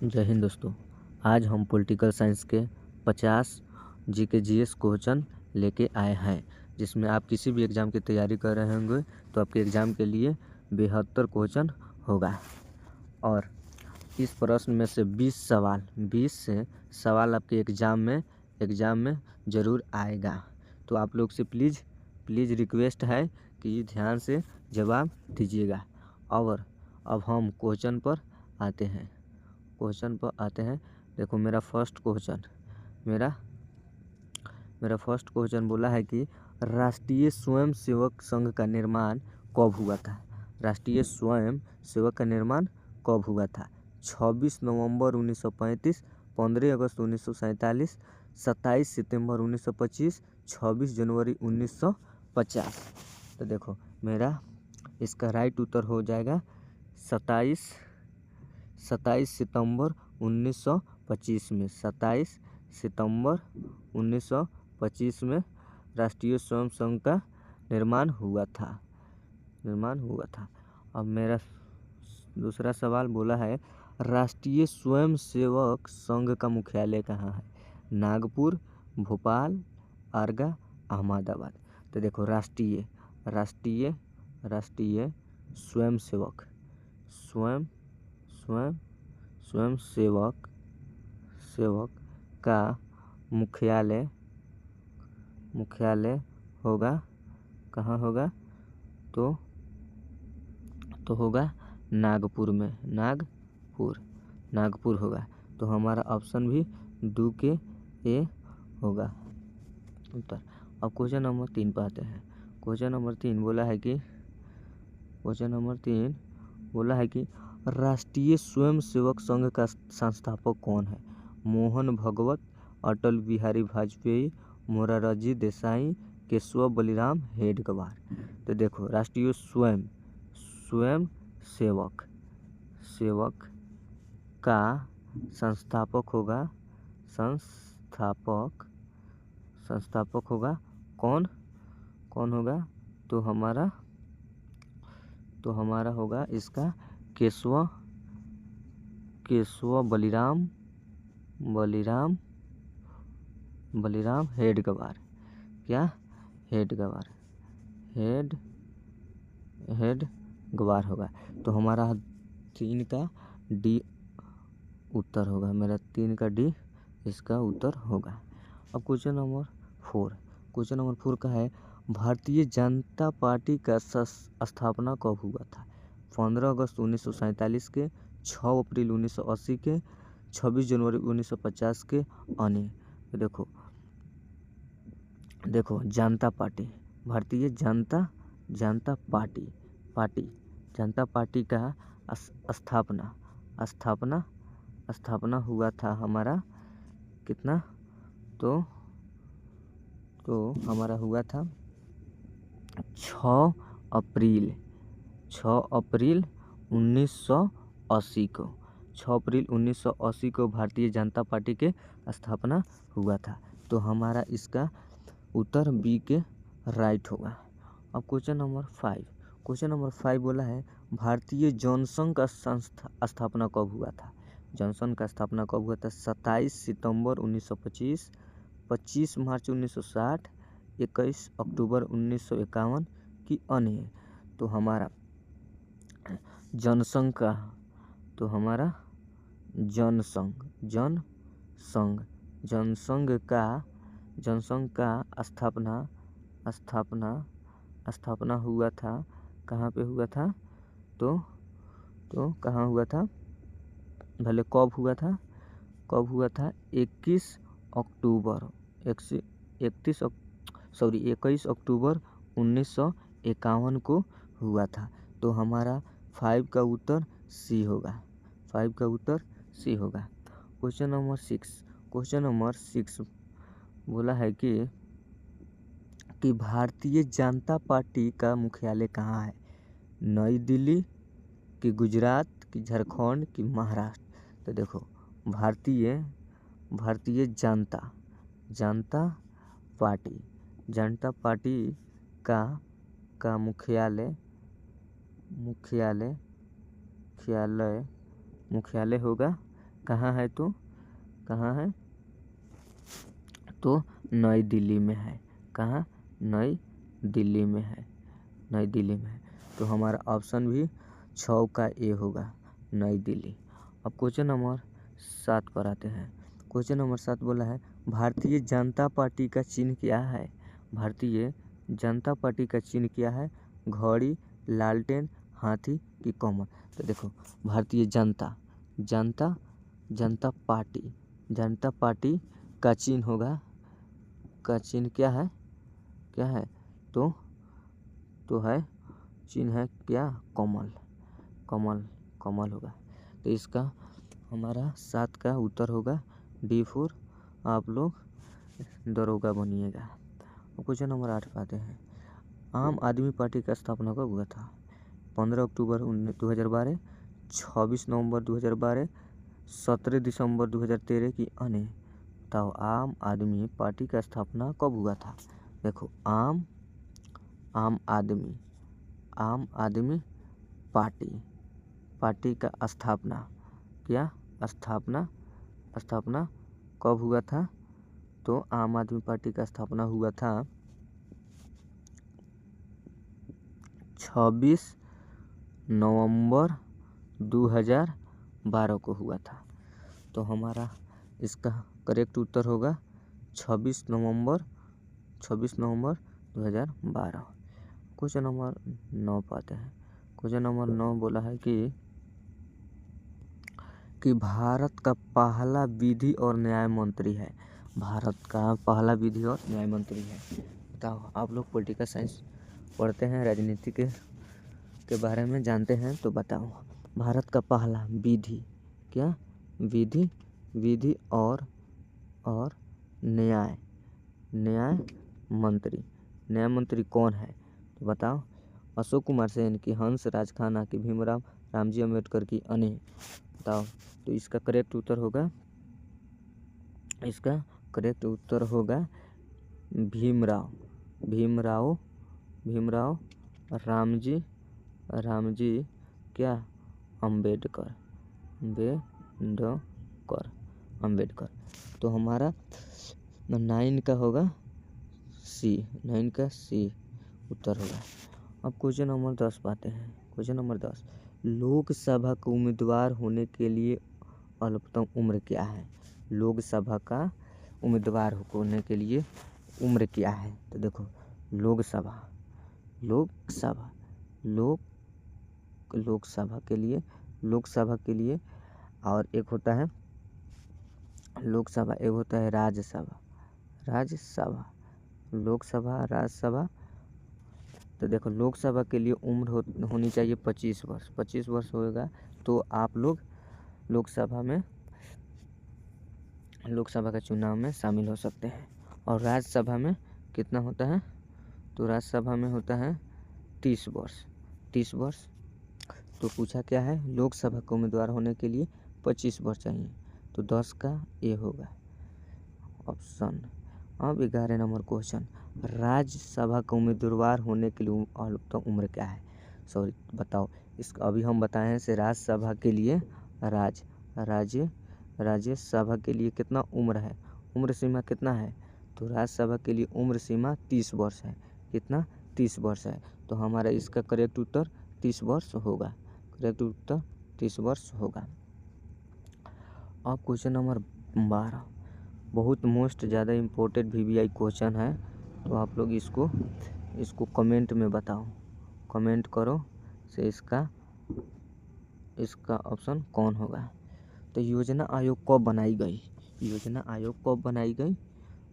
जय हिंद दोस्तों। आज हम पॉलिटिकल साइंस के 50 जीके जीएस क्वेश्चन लेके आए हैं, जिसमें आप किसी भी एग्ज़ाम की तैयारी कर रहे होंगे तो आपके एग्ज़ाम के लिए 72 क्वेश्चन होगा। और इस प्रश्न में से 20 से सवाल आपके एग्ज़ाम में ज़रूर आएगा। तो आप लोग से प्लीज़ रिक्वेस्ट है कि ध्यान से जवाब दीजिएगा। और अब हम क्वेश्चन पर आते हैं। देखो, मेरा फर्स्ट क्वेश्चन बोला है कि राष्ट्रीय स्वयंसेवक संघ का निर्माण कब हुआ था। राष्ट्रीय स्वयंसेवक का निर्माण कब हुआ था? 26 नवंबर 1935, 15 अगस्त 1947, 27 सितंबर 1925, 26 जनवरी 1950। तो देखो, मेरा इसका राइट उत्तर हो जाएगा 27 सितंबर 1925 में। 27 सितंबर 1925 में राष्ट्रीय स्वयं संघ का निर्माण हुआ था। अब मेरा दूसरा सवाल बोला है, राष्ट्रीय स्वयंसेवक संघ का मुख्यालय कहाँ है? नागपुर, भोपाल, आगरा, अहमदाबाद। तो देखो, राष्ट्रीय स्वयंसेवक का मुख्यालय होगा, कहाँ होगा? तो होगा नागपुर में। नागपुर होगा। तो हमारा ऑप्शन भी 2 के ए होगा उत्तर। अब क्वेश्चन नंबर 3 पर आते हैं। क्वेश्चन नंबर 3 बोला है कि राष्ट्रीय स्वयंसेवक संघ का संस्थापक कौन है? मोहन भागवत, अटल बिहारी वाजपेयी, मोरारजी देसाई, केशव बलिराम हेडगेवार। तो देखो, राष्ट्रीय स्वयंसेवक का संस्थापक होगा कौन होगा? तो हमारा होगा इसका केशव बलिराम हेडगेवार। क्या? हेडगेवार होगा। तो हमारा 3 का डी उत्तर होगा। मेरा 3 का डी इसका उत्तर होगा। अब क्वेश्चन नंबर 4 का है, भारतीय जनता पार्टी का स्थापना कब हुआ था? 15 अगस्त 1947 के, 6 अप्रैल 1980 के, 26 जनवरी 1950 के अन्य। देखो, जनता पार्टी, भारतीय जनता पार्टी का स्थापना हुआ था हमारा कितना? तो हमारा हुआ था 6 अप्रैल 1980 को। 6 अप्रैल 1980 को भारतीय जनता पार्टी के स्थापना हुआ था। तो हमारा इसका उत्तर बी के राइट होगा। अब क्वेश्चन नंबर 5 बोला है, भारतीय जनसंघ का स्थापना कब हुआ था? जनसंघ का स्थापना कब हुआ था? 27 सितंबर 1925, 25 मार्च 1960, 21 अक्टूबर 1951 की अन्य। तो हमारा जनसंघ का स्थापना हुआ था, कहाँ पे हुआ था? तो कहाँ हुआ था? भले कब हुआ था? 21 अक्टूबर 1951 को हुआ था। तो हमारा 5 का उत्तर सी होगा। क्वेश्चन नंबर 6 बोला है कि भारतीय जनता पार्टी का मुख्यालय कहाँ है? नई दिल्ली कि गुजरात कि झारखंड कि महाराष्ट्र? तो देखो, भारतीय जनता पार्टी का मुख्यालय होगा कहाँ है तो कहाँ है तो नई दिल्ली में है। कहाँ? नई दिल्ली में है। नई दिल्ली में है। तो हमारा ऑप्शन भी 6 का ए होगा, नई दिल्ली। अब क्वेश्चन नंबर 7 पर आते हैं। क्वेश्चन नंबर 7 बोला है भारतीय जनता पार्टी का चिन्ह क्या है? भारतीय जनता पार्टी का चिन्ह क्या है? घड़ी, लालटेन, हाथी की कमर। तो देखो भारतीय जनता पार्टी का चिन्ह होगा, का चिन्ह क्या है? तो है चिन्ह है क्या? कमल होगा। तो इसका हमारा 7 का उत्तर होगा D4। आप लोग दरोगा बनिएगा। क्वेश्चन नंबर 8 पे आते हैं। आम आदमी पार्टी का स्थापना कब हुआ था? 15 अक्टूबर 2012, 26 नवंबर 2012, 17 दिसंबर 2013 की अन्य। बताओ आम आदमी पार्टी का स्थापना कब हुआ था? देखो आम आदमी पार्टी का स्थापना कब हुआ था? तो आम आदमी पार्टी का स्थापना हुआ था 26 नवंबर 2012 को हुआ था। तो हमारा इसका करेक्ट उत्तर होगा 26 नवंबर 2012। क्वेश्चन नंबर 9 पाते हैं। क्वेश्चन नंबर 9 बोला है कि भारत का पहला विधि और न्याय मंत्री है। भारत का पहला विधि और न्याय मंत्री है। बताओ आप लोग पॉलिटिकल साइंस पढ़ते हैं, राजनीति के बारे में जानते हैं, तो बताओ भारत का पहला विधि क्या? विधि और न्याय मंत्री कौन है? तो बताओ अशोक कुमार सेन की, हंस राज खान्ना की, भीमराव रामजी अम्बेडकर की, अन्य। बताओ तो इसका करेक्ट उत्तर होगा भीमराव रामजी क्या? अम्बेडकर। तो हमारा 9 का होगा सी उत्तर होगा। अब क्वेश्चन नंबर 10 पाते हैं। क्वेश्चन नंबर 10 लोकसभा का उम्मीदवार होने के लिए अल्पतम उम्र क्या है? लोकसभा का उम्मीदवार होने के लिए उम्र क्या है? तो देखो लोकसभा के लिए और एक होता है राज्यसभा, लोकसभा, राज्यसभा। तो देखो लोकसभा के लिए उम्र होनी चाहिए 25 वर्ष। 25 वर्ष होगा तो आप लोग लोकसभा का चुनाव में शामिल हो सकते हैं। और राज्यसभा में कितना होता है? तो राज्यसभा में होता है 30 वर्ष। तो पूछा क्या है? लोकसभा का उम्मीदवार होने के लिए 25 वर्ष चाहिए। तो 10 का ए होगा ऑप्शन। अब 11 नंबर क्वेश्चन राज्यसभा का उम्मीदवार होने के लिए अल्पतम उम्र क्या है? बताओ इसका अभी हम बताए हैं से राज्यसभा के लिए राज्यसभा के लिए कितना उम्र है? उम्र सीमा कितना है? तो राज्यसभा के लिए उम्र सीमा 30 वर्ष है। कितना? 30 वर्ष है। तो हमारा इसका करेक्ट उत्तर 30 वर्ष होगा। अब क्वेश्चन नंबर 12 बहुत मोस्ट ज़्यादा इम्पोर्टेंट VVI क्वेश्चन है। तो आप लोग इसको कमेंट में बताओ, कमेंट करो से इसका ऑप्शन कौन होगा? तो योजना आयोग कब बनाई गई?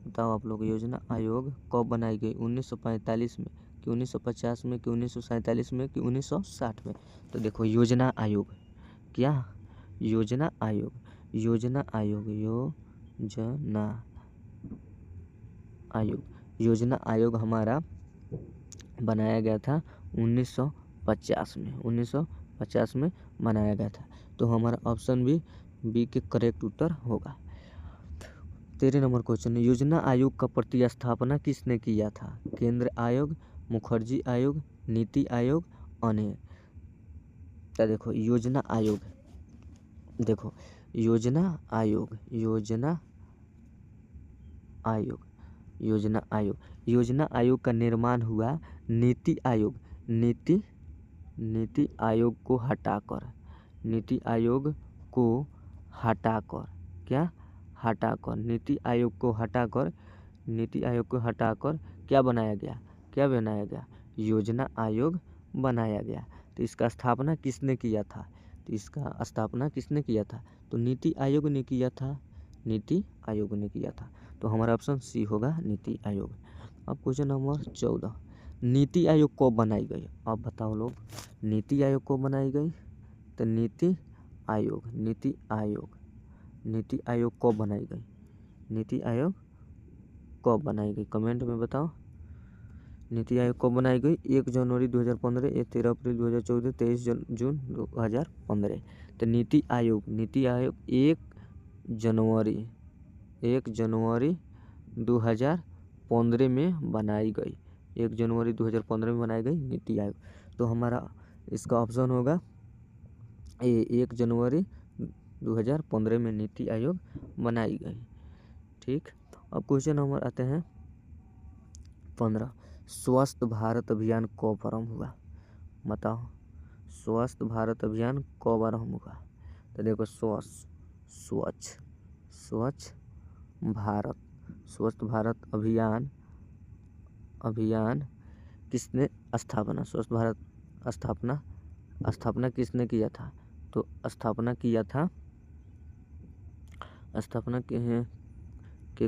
बताओ आप लोग योजना आयोग कब बनाई गई? 1945 में कि 1950 में कि 1947 में कि 1960 में? तो देखो योजना आयोग हमारा बनाया गया था 1950 में बनाया गया था। तो हमारा ऑप्शन भी बी के करेक्ट उत्तर होगा। 13 नंबर क्वेश्चन योजना आयोग का प्रतिस्थापना किसने किया था? केंद्र आयोग, मुखर्जी आयोग, नीति आयोग, अन्य। तो देखो योजना देखो, योजना आयोग, योजना आयोग, योजना आयोग, योजना आयोग का निर्माण हुआ नीति आयोग, नीति आयोग को हटाकर, नीति आयोग को हटाकर, क्या हटाकर, नीति आयोग को हटाकर, नीति आयोग को हटाकर क्या बनाया गया, क्या बनाया गया, योजना आयोग बनाया गया। तो इसका स्थापना किसने किया था, तो इसका स्थापना किसने किया था, तो नीति आयोग ने किया था, नीति आयोग ने किया था। तो हमारा ऑप्शन सी होगा नीति आयोग। अब क्वेश्चन नंबर 14, नीति आयोग कब बनाई गई, अब बताओ लोग, नीति आयोग कब बनाई गई, तो नीति आयोग, नीति आयोग, नीति आयोग कब बनाई गई, नीति आयोग कब बनाई गई, कमेंट में बताओ। नीति आयोग कब बनाई गई, 1 जनवरी 2015, 13 अप्रैल 2014, 23 जून 2015। तो नीति आयोग 1 जनवरी 2015 में बनाई गई, 1 जनवरी 2015 में बनाई गई नीति आयोग। तो हमारा इसका ऑप्शन होगा 1 जनवरी 2015 में नीति आयोग बनाई गई। ठीक, अब क्वेश्चन नंबर आते हैं 15, स्वस्थ भारत अभियान कब आरंभ हुआ, बताओ, स्वस्थ भारत अभियान कब आरंभ हुआ। तो देखो, स्वच्छ भारत अभियान किसने स्थापना, स्वच्छ भारत स्थापना किसने किया था, तो स्थापना के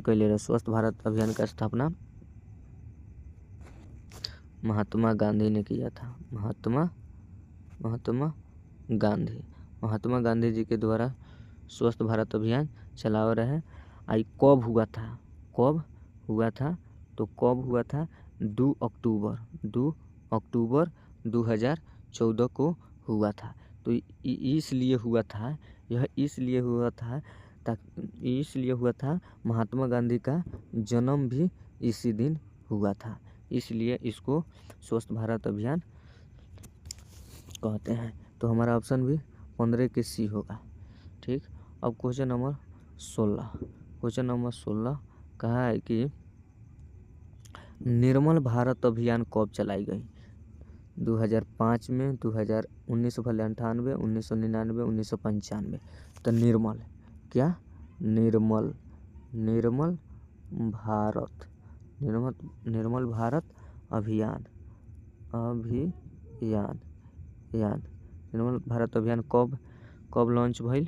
कैले रहे, स्वस्थ भारत अभियान का स्थापना महात्मा गांधी ने किया था, महात्मा गांधी जी के द्वारा स्वस्थ भारत अभियान चलावा रहे। आई कब हुआ था, तो कब हुआ था, 2 अक्टूबर 2014 को हुआ था। तो इसलिए हुआ था महात्मा गांधी का जन्म भी इसी दिन हुआ था, इसलिए इसको स्वस्थ भारत अभियान कहते हैं। तो हमारा ऑप्शन भी 15 के सी होगा। ठीक, अब क्वेश्चन नंबर 16 कहा है कि निर्मल भारत अभियान कब चलाई गई, 2005 में, 1998, 1999, 1995। तो निर्मल भारत अभियान निर्मल भारत अभियान कब लॉन्च भइल,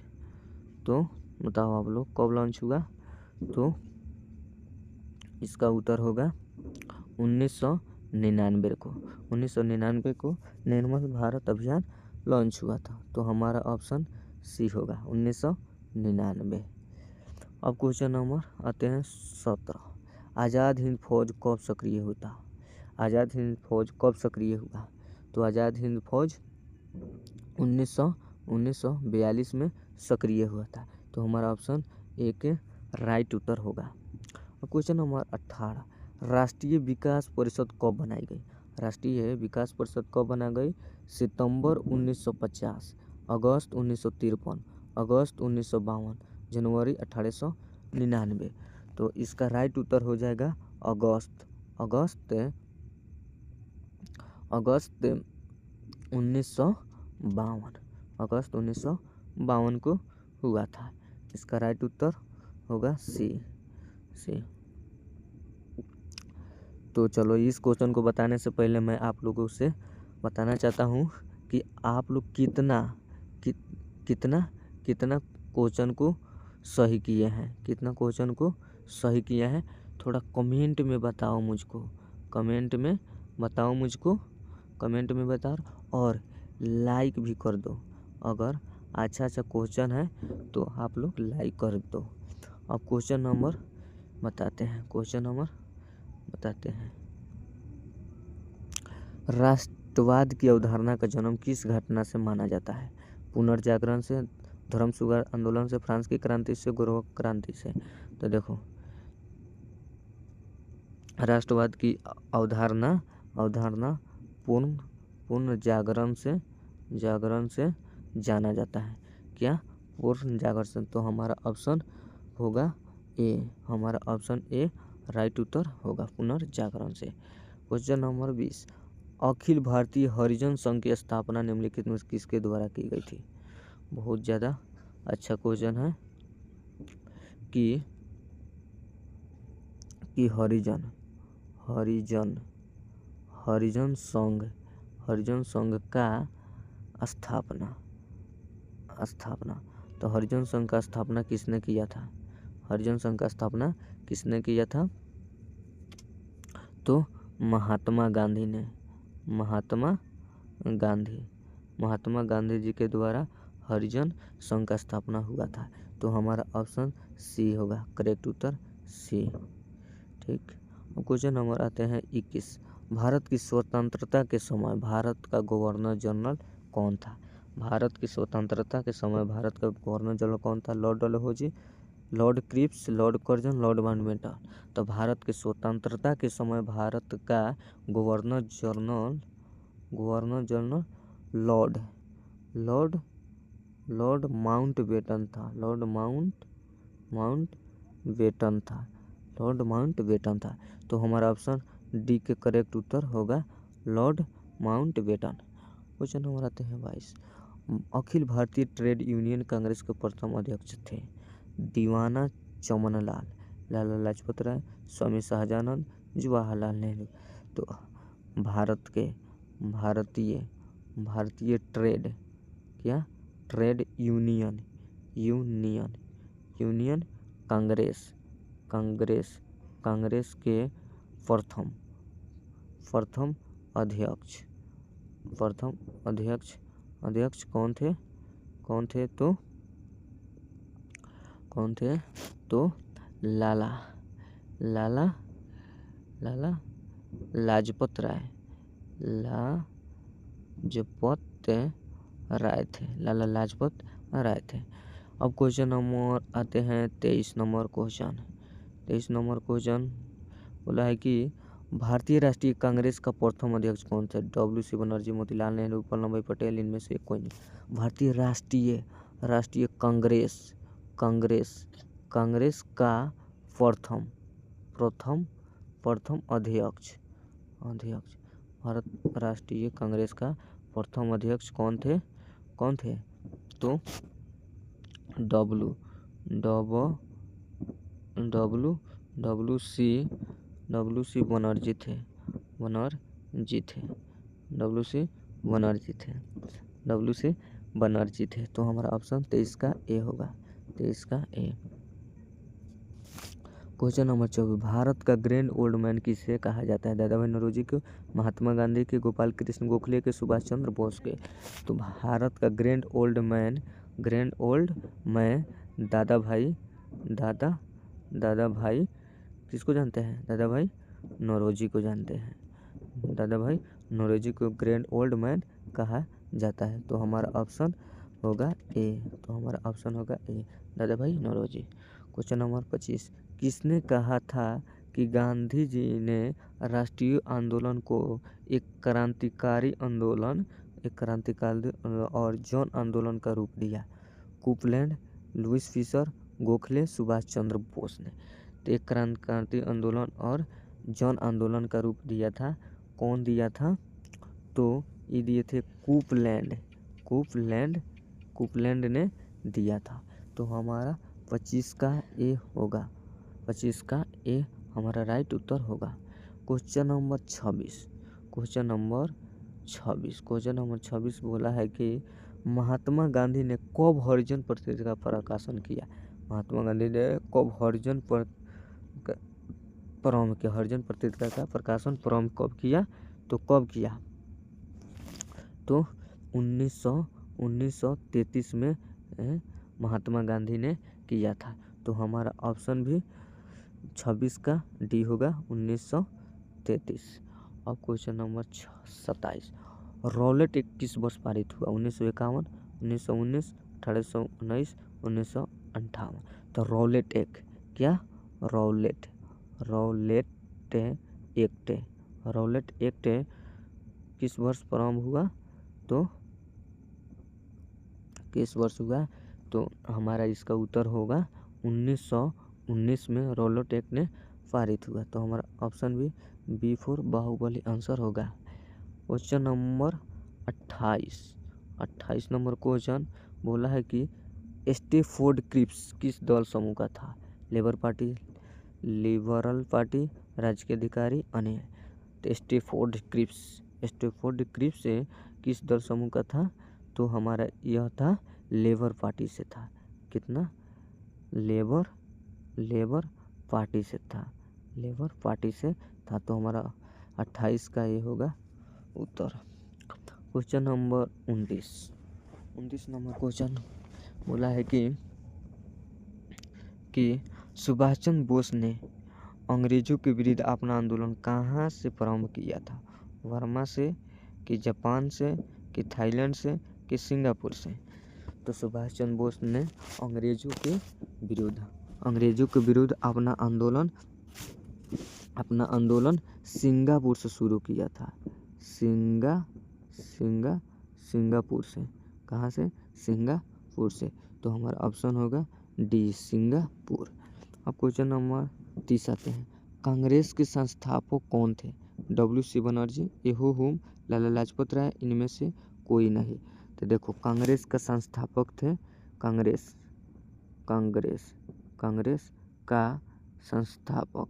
तो बताओ आप लोग कब लॉन्च हुआ। तो इसका उत्तर होगा 1999 को निर्मल भारत अभियान लॉन्च हुआ था। तो हमारा ऑप्शन सी होगा 1999। अब क्वेश्चन नंबर आते हैं 17, आज़ाद हिंद फौज कब सक्रिय हुआ, तो आज़ाद हिंद फौज 1942 में सक्रिय हुआ था। तो हमारा ऑप्शन ए के राइट उत्तर होगा। अब क्वेश्चन नंबर 18, राष्ट्रीय विकास परिषद कब बनाई गई, सितंबर 1950, अगस्त 1953, अगस्त 1952, जनवरी 1899। तो इसका राइट उत्तर हो जाएगा अगस्त 1952 को हुआ था। इसका राइट उत्तर होगा सी। तो चलो, इस क्वेश्चन को बताने से पहले मैं आप लोगों से बताना चाहता हूँ कि आप लोग कितना क्वेश्चन को सही किए हैं, थोड़ा कमेंट में बताओ मुझको, और लाइक भी कर दो। अगर अच्छा क्वेश्चन है तो आप लोग लाइक कर दो। अब क्वेश्चन नंबर बताते हैं। राष्ट्रवाद की अवधारणा का जन्म किस घटना से माना जाता है, पुनर्जागरण से, धर्म सुधार आंदोलन से, फ्रांस की क्रांति से, गोरखा क्रांति से। तो देखो, राष्ट्रवाद की अवधारणा पूर्ण जागरण से जाना जाता है। क्या पुनर्जागरण। तो हमारा ऑप्शन होगा ए, हमारा ऑप्शन ए राइट उत्तर होगा पुनर्जागरण से। क्वेश्चन नंबर 20, अखिल भारतीय हरिजन संघ की स्थापना निम्नलिखित में किसके द्वारा की गई थी। बहुत ज़्यादा अच्छा क्वेश्चन है कि हरिजन संघ का स्थापना तो हरिजन संघ का स्थापना किसने किया था। हरिजन संघ का स्थापना किसने किया था, तो महात्मा गांधी जी के द्वारा हरिजन संघ का स्थापना हुआ था। तो हमारा ऑप्शन सी होगा, करेक्ट उत्तर सी। ठीक, क्वेश्चन नंबर आते हैं 21, भारत की स्वतंत्रता के समय भारत का गवर्नर जनरल कौन था। भारत की स्वतंत्रता के समय भारत का गवर्नर जनरल कौन था। Lord Dalhousie, Lord Cripps, Lord Curzon, Lord Mountbatten. तो भारत की स्वतंत्रता के समय भारत का गवर्नर जनरल लॉर्ड माउंटबेटन था। तो हमारा ऑप्शन डी के करेक्ट उत्तर होगा लॉर्ड माउंटबेटन। क्वेश्चन नंबर आते हैं 22, अखिल भारतीय ट्रेड यूनियन कांग्रेस के प्रथम अध्यक्ष थे। दीवाना चमनलाल, लाला लाजपत राय, स्वामी शाहजानंद, जवाहरलाल नेहरू। तो भारतीय ट्रेड यूनियन कांग्रेस के प्रथम अध्यक्ष कौन थे तो लाला लाजपत राय थे। अब क्वेश्चन नंबर आते हैं 23 नंबर क्वेश्चन बोला है कि भारतीय राष्ट्रीय कांग्रेस का प्रथम अध्यक्ष कौन था। WC बनर्जी, मोतीलाल नेहरू, वल्लभ भाई पटेल, इनमें से कोई नहीं। भारतीय राष्ट्रीय कांग्रेस का प्रथम अध्यक्ष भारत राष्ट्रीय कांग्रेस का प्रथम अध्यक्ष कौन थे तो WC बनर्जी थे। तो हमारा ऑप्शन 23 का ए होगा, 23 का ए। क्वेश्चन नंबर 24, भारत का ग्रैंड ओल्ड मैन किसे कहा जाता है। दादा भाई नौरोजी को, महात्मा गांधी के, गोपाल कृष्ण गोखले के, सुभाष चंद्र बोस के। तो भारत का ग्रैंड ओल्ड मैन दादा भाई किसको जानते हैं। दादा भाई नौरोजी को जानते हैं। दादा भाई नौरोजी को ग्रैंड ओल्ड मैन कहा जाता है। तो हमारा ऑप्शन होगा ए, दादा भाई नौरोजी। क्वेश्चन नंबर 25, किसने कहा था कि गांधी जी ने राष्ट्रीय आंदोलन को एक क्रांतिकारी आंदोलन और जन आंदोलन का रूप दिया। Copeland, Lewis Fisher, Gokhale, Subhash Chandra Bose ने। तो एक क्रांतिकारी आंदोलन और जन आंदोलन का रूप दिया था। कौन दिया था तो ये दिए थे कोपलैंड ने दिया था। तो हमारा 25 का ए होगा, 25 का ए हमारा राइट उत्तर होगा। क्वेश्चन नंबर 26 बोला है कि महात्मा गांधी ने कब हरिजन पत्रिका का प्रकाशन किया। महात्मा गांधी ने कब हरिजन पत्रिका का प्रकाशन प्रारंभ कब किया तो 1933 में महात्मा गांधी ने किया था। तो हमारा ऑप्शन भी 26 का डी होगा, 1933। अब क्वेश्चन नंबर 27, रॉलेट एक्ट किस वर्ष पारित हुआ। 1951, 1919, 1819, 1958। तो रॉलेट एक्ट किस वर्ष प्रारंभ हुआ तो हमारा इसका उत्तर होगा 1919 में रोलोट एक्ट ने पारित हुआ। तो हमारा ऑप्शन बी 4 बाहुबली आंसर होगा। क्वेश्चन नंबर 28 नंबर क्वेश्चन बोला है कि स्टैफोर्ड क्रिप्स किस दल समूह का था? लेबर पार्टी, लिबरल पार्टी, राज्य अधिकारी, अन्य। तो स्टैफोर्ड क्रिप्स से किस दल समूह का था? तो हमारा यह था लेबर पार्टी से था। कितना? लेबर पार्टी से था। लेबर पार्टी से था। तो हमारा 28 का ये होगा उत्तर। क्वेश्चन नंबर 29 नंबर क्वेश्चन बोला है कि सुभाष चंद्र बोस ने अंग्रेजों के विरुद्ध अपना आंदोलन कहाँ से प्रारंभ किया था? बर्मा से, कि जापान से, कि थाईलैंड से, कि सिंगापुर से? तो सुभाष चंद्र बोस ने अंग्रेजों के विरुद्ध अपना आंदोलन सिंगापुर से शुरू किया था। सिंगापुर से। कहाँ से? सिंगापुर से। तो हमारा ऑप्शन होगा डी, सिंगापुर। अब क्वेश्चन नंबर 30 आते हैं। कांग्रेस के संस्थापक कौन थे? WC बनर्जी, एहो हुम, लाला लाजपत राय, इनमें से कोई नहीं। तो देखो, कांग्रेस का संस्थापक थे कांग्रेस का संस्थापक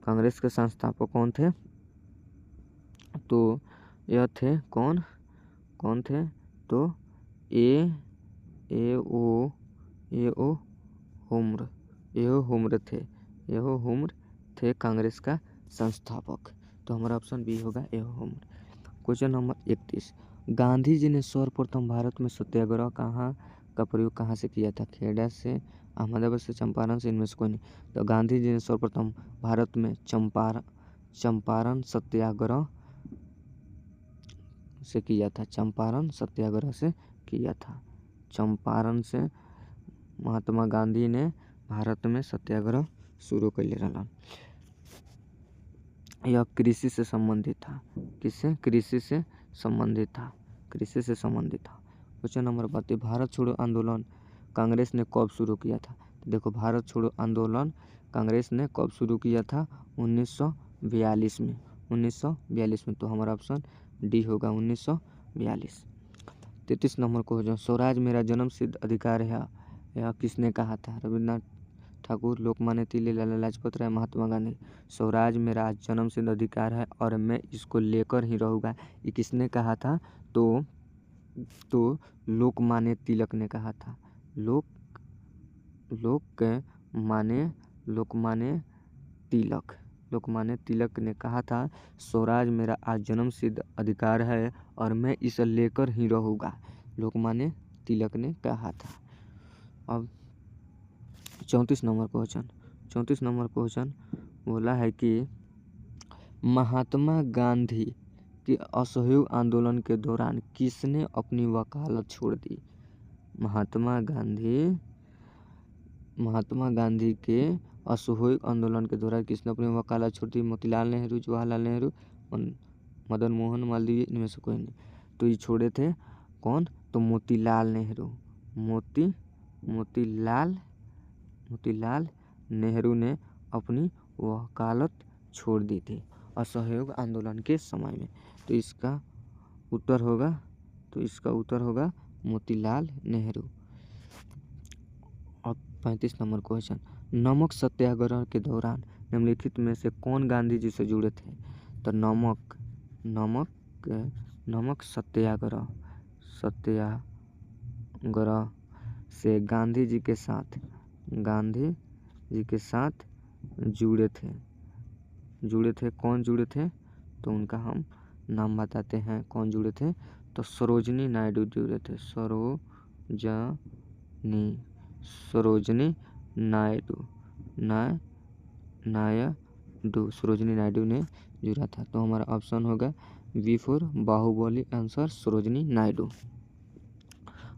कांग्रेस के संस्थापक कौन थे? तो यह थे कौन थे? तो एओ हुम्र थे कांग्रेस का संस्थापक। तो हमारा ऑप्शन बी होगा A O Hume. Question number 31। Gandhi ji ने सर्वप्रथम भारत में सत्याग्रह का प्रयोग कहाँ से किया था? खेड़ा से, अहमदाबाद से, चंपारण से, इनमें से कोई नहीं। तो गांधी जी ने सर्वप्रथम भारत में चंपारण सत्याग्रह से किया था। चंपारण सत्याग्रह से किया था। चंपारण से महात्मा गांधी ने भारत में सत्याग्रह शुरू कर लिया। यह कृषि से संबंधित था। किससे? कृषि से संबंधित था। Question number 32। भारत छोड़ो आंदोलन कांग्रेस ने कब शुरू किया था? तो देखो, भारत छोड़ो आंदोलन कांग्रेस ने कब शुरू किया था? 1942 में। 1942 में। तो हमारा ऑप्शन डी होगा 1942। 33 नंबर क्वेश्चन। स्वराज मेरा जन्मसिद्ध अधिकार है, यह किसने कहा था? रविन्द्रनाथ ठाकुर, लोकमान्य तिलक, लाला लाजपत राय, महात्मा गांधी। स्वराज मेरा जन्मसिद्ध अधिकार है और मैं इसको लेकर ही रहूँगा, ये किसने कहा था? तो लोकमान्य तिलक ने कहा था। लोकमान्य तिलक ने कहा था, स्वराज मेरा आज जन्मसिद्ध अधिकार है और मैं इसे लेकर ही रहूँगा। लोकमान्य तिलक ने कहा था। अब 34 नंबर क्वेश्चन बोला है कि महात्मा गांधी के असहयोग आंदोलन के दौरान किसने अपनी वकालत छोड़ दी? महात्मा गांधी के असहयोग आंदोलन के दौरान किसने अपनी वकालत छोड़ दी? मोतीलाल नेहरू, जवाहरलाल नेहरू, मदन मोहन मालवीय, इनमें से कोई नहीं। तो ये छोड़े थे कौन? तो मोतीलाल नेहरू ने अपनी वकालत छोड़ दी थी असहयोग आंदोलन के समय में। तो इसका उत्तर होगा मोतीलाल नेहरू। अब 35 नंबर क्वेश्चन। नमक सत्याग्रह के दौरान निम्नलिखित में से कौन गांधी जी से जुड़े थे? तो नमक सत्याग्रह से गांधी जी के साथ जुड़े थे। कौन जुड़े थे? तो उनका हम नाम बताते हैं। कौन जुड़े थे? तो सरोजनी नायडू जुड़े थे। सरोजनी नायडू ने जुड़ा था। तो हमारा ऑप्शन होगा B4 Baahubali answer Sarojini Naidu.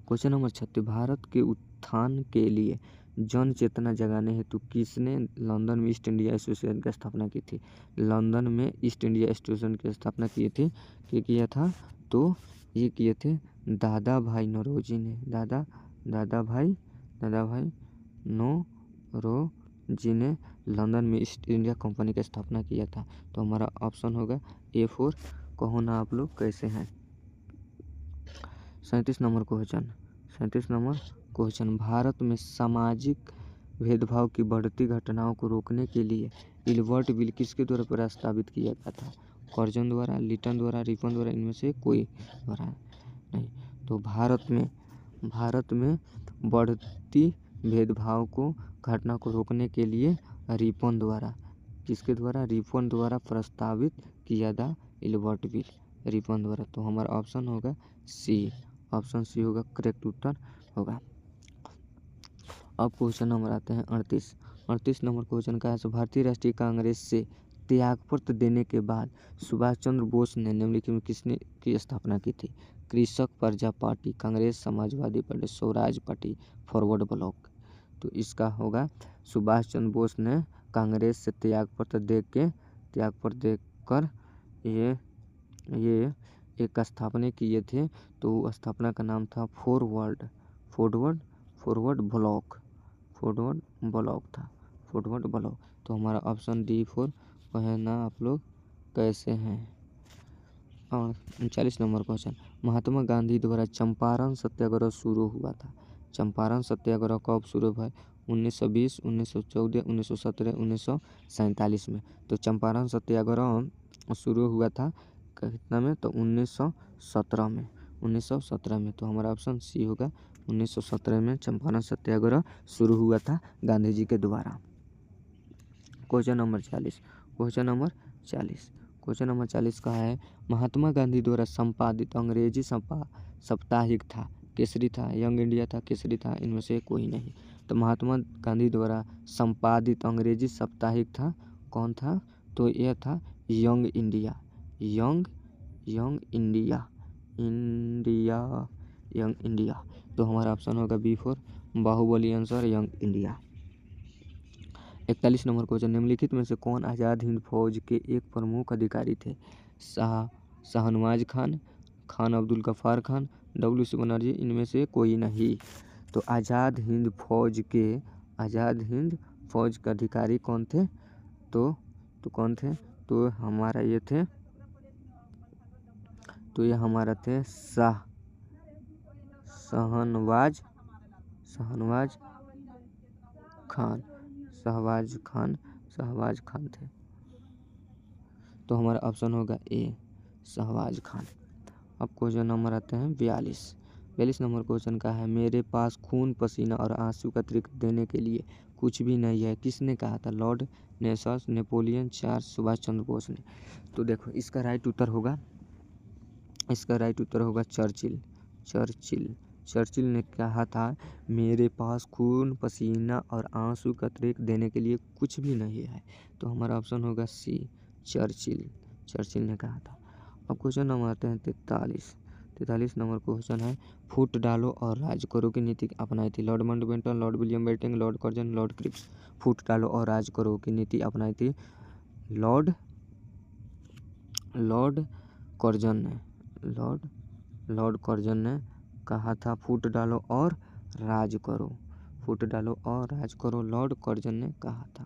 Question number 36। Bharat के उत्थान के लिए जन चेतना जगाने हेतु किसने लंदन में ईस्ट इंडिया एसोसिएशन की स्थापना की थी? लंदन में ईस्ट इंडिया एसोसिएशन की स्थापना की थी, किया था? तो ये किए थे दादा भाई नौरोजी ने। दादा भाई नौरोजी ने लंदन में ईस्ट इंडिया कंपनी की स्थापना किया था। तो हमारा ऑप्शन होगा A4। कहो ना आप लोग कैसे हैं। 37 नंबर क्वेश्चन, भारत में सामाजिक भेदभाव की बढ़ती घटनाओं को रोकने के लिए इल्बर्ट बिल किसके द्वारा प्रस्तावित किया गया था? कर्जन द्वारा, लिटन द्वारा, रिपन द्वारा, इनमें से कोई द्वारा नहीं। तो भारत में बढ़ती भेदभाव को घटना को रोकने के लिए रिपन द्वारा, किसके द्वारा? रिपन द्वारा प्रस्तावित किया था इल्बर्ट बिल, रिपन द्वारा। तो हमारा ऑप्शन होगा सी, ऑप्शन सी होगा करेक्ट उत्तर होगा। अब क्वेश्चन नंबर आते हैं 38 नंबर क्वेश्चन का है, भारतीय राष्ट्रीय कांग्रेस से त्यागपत्र देने के बाद सुभाष चंद्र बोस ने निम्नलिखित में किसने की स्थापना की थी? कृषक प्रजा party, Congress, Samajwadi party, Swaraj party, forward block. तो इसका होगा सुभाष चंद्र बोस ने कांग्रेस से त्यागपत्र देकर ये एक स्थापना किए थे। तो स्थापना का नाम था फॉरवर्ड ब्लॉक। तो हमारा ऑप्शन D4 कहना आप लोग कैसे हैं। और 39 नंबर क्वेश्चन, महात्मा गांधी द्वारा चंपारण सत्याग्रह शुरू हुआ था। चंपारण सत्याग्रह कब शुरू हुआ? 1920, 1914, 1917, 1947 में। तो चंपारण सत्याग्रह शुरू हुआ था कितना में? तो 1917 में। तो हमारा ऑप्शन सी होगा 1917 में चंपारण सत्याग्रह शुरू हुआ था गांधी जी के द्वारा। क्वेश्चन नंबर 40 का है, महात्मा गांधी द्वारा संपादित अंग्रेजी साप्ताहिक था, केसरी था, यंग इंडिया था, केसरी था, इनमें से कोई नहीं। तो महात्मा गांधी द्वारा संपादित अंग्रेजी साप्ताहिक था, कौन था? तो यह था यंग इंडिया। तो हमारा ऑप्शन होगा B4 Baahubali answer Young India. 41 number question, निम्नलिखित में से कौन आज़ाद हिंद फौज के एक प्रमुख अधिकारी थे? शाहनवाज खान अब्दुल गफ्फार खान, WC बनर्जी, इनमें से कोई नहीं। तो आज़ाद हिंद फौज के अधिकारी कौन थे? तो कौन थे? तो हमारा ये थे शाहनवाज खान थे। तो हमारा ऑप्शन होगा A शहबाज खान। अब क्वेश्चन नंबर आते हैं 42 नंबर क्वेश्चन का है, मेरे पास खून पसीना और आंसू का अतिरिक्त देने के लिए कुछ भी नहीं है, किसने कहा था? Lord Nelson, Napoleon, Charles, Subhash Chandra Bose ने। तो देखो इसका राइट उत्तर होगा चर्चिल ने कहा था मेरे पास खून पसीना और आंसू का अतिरिक्त देने के लिए कुछ भी नहीं है। तो हमारा ऑप्शन होगा सी चर्चिल ने कहा था। अब क्वेश्चन नंबर आते हैं 43 नंबर क्वेश्चन है, फूट डालो और राज करो की नीति अपनाई थी? Lord Mountbatten, Lord William Bentinck, Lord Curzon, Lord Cripps. फूट डालो और राज करो की नीति अपनाई थी लॉर्ड कर्जन ने कहा था फूट डालो और राज करो, लॉर्ड कर्जन ने कहा था।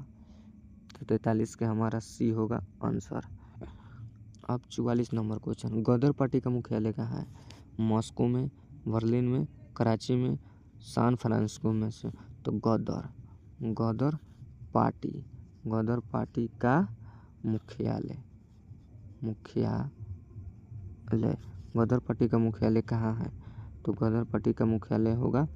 तो 43 के हमारा सी होगा आंसर। अब 44 नंबर क्वेश्चन, गदर पार्टी का मुख्यालय कहाँ है? मॉस्को में, बर्लिन में, कराची में, सैन फ्रांसिस्को में से। तो गदर पार्टी का मुख्यालय गदर पार्टी का मुख्यालय कहाँ है? तो गदर पार्टी का मुख्यालय होगा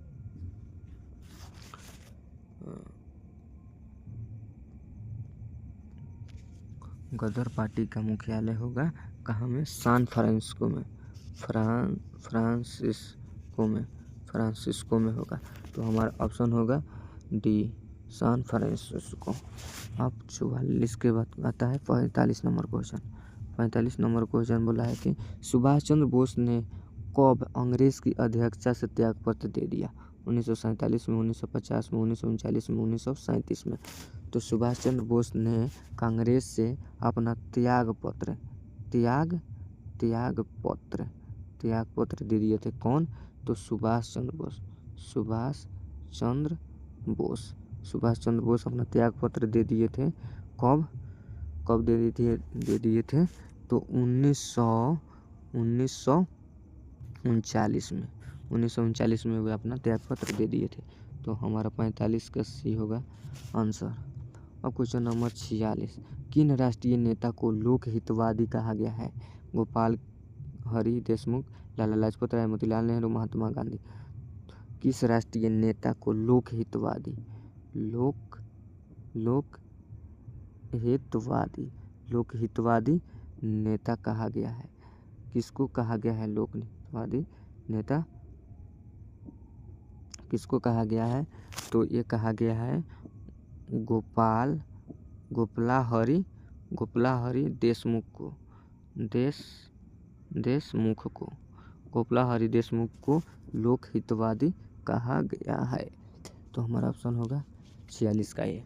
कहाँ में? सैन फ्रांसिस्को में होगा। तो हमारा ऑप्शन होगा डी सैन फ्रांसिस्को। अब 44 के बाद आता है 45 नंबर क्वेश्चन बोला है कि सुभाष चंद्र बोस ने कब अंग्रेज की अध्यक्षता से त्यागपत्र दे दिया? 1947 में, 1950 में, 1939 में, 1937 में। तो सुभाष चंद्र बोस ने कांग्रेस से अपना त्याग पत्र दे दिए थे। कौन? तो सुभाष चंद्र बोस अपना त्याग पत्र दे दिए थे। कब दे दिए थे? तो 1939 में वे अपना त्याग पत्र दे दिए थे। तो हमारा 45 का सी होगा आंसर। अब क्वेश्चन नंबर 46, किन राष्ट्रीय नेता को लोक हितवादी कहा गया है? गोपाल हरि देशमुख, लाला लाजपत राय, मोतीलाल नेहरू, महात्मा गांधी। किस राष्ट्रीय नेता को लोक हितवादी नेता कहा गया है? किसको कहा गया है लोक हितवादी नेता? किसको कहा गया है? तो ये कहा गया है गोपाला हरि देशमुख को गोपाला हरि देशमुख को लोक हितवादी कहा गया है। तो हमारा ऑप्शन होगा 46 का ये।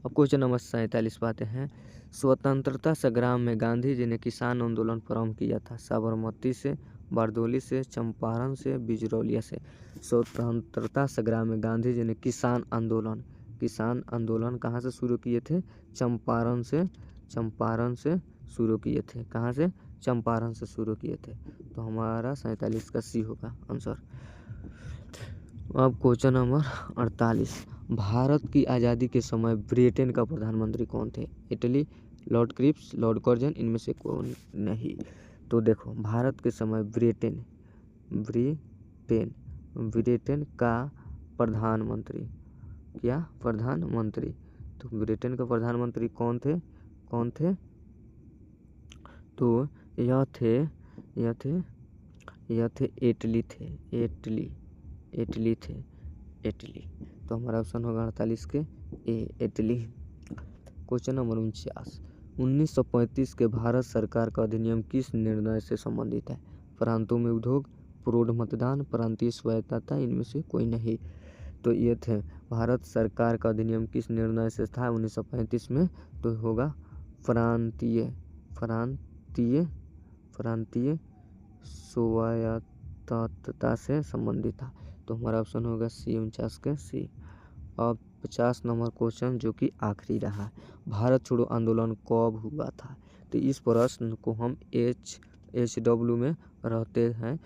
अब क्वेश्चन नंबर 47 पाते हैं, स्वतंत्रता संग्राम में गांधी जी ने किसान आंदोलन प्रारंभ किया था? साबरमती से, बारडोली से, चंपारण से, बिजरौलिया से। स्वतंत्रता संग्राम में गांधी जी ने किसान आंदोलन कहाँ से शुरू किए थे? चंपारण से शुरू किए थे। कहाँ से? चंपारण से शुरू किए थे। तो हमारा 47 का सी होगा आंसर। अब क्वेश्चन नंबर 48, भारत की आज़ादी के समय ब्रिटेन का प्रधानमंत्री कौन थे? Italy, Lord Cripps, Lord Curzon, इनमें से कौन नहीं? तो देखो, भारत के समय ब्रिटेन का प्रधानमंत्री तो ब्रिटेन का प्रधानमंत्री कौन थे? तो यह थे इटली थे। तो हमारा ऑप्शन होगा 48 के ए, इटली। क्वेश्चन नंबर 49, 1935 के भारत सरकार का अधिनियम किस निर्णय से संबंधित है? प्रांतों में उद्योग, प्रौढ़ मतदान, प्रांतीय स्वायत्तता, इनमें से कोई नहीं। तो ये थे, भारत सरकार का अधिनियम किस निर्णय से था 1935 में? तो होगा प्रांतीय स्वायत्तता से संबंधित था। तो हमारा ऑप्शन होगा सी, 49 के सी। अब 50 नंबर क्वेश्चन जो कि आखिरी रहा, भारत छोड़ो आंदोलन कब हुआ था? तो इस प्रश्न को हम HW में रहते हैं।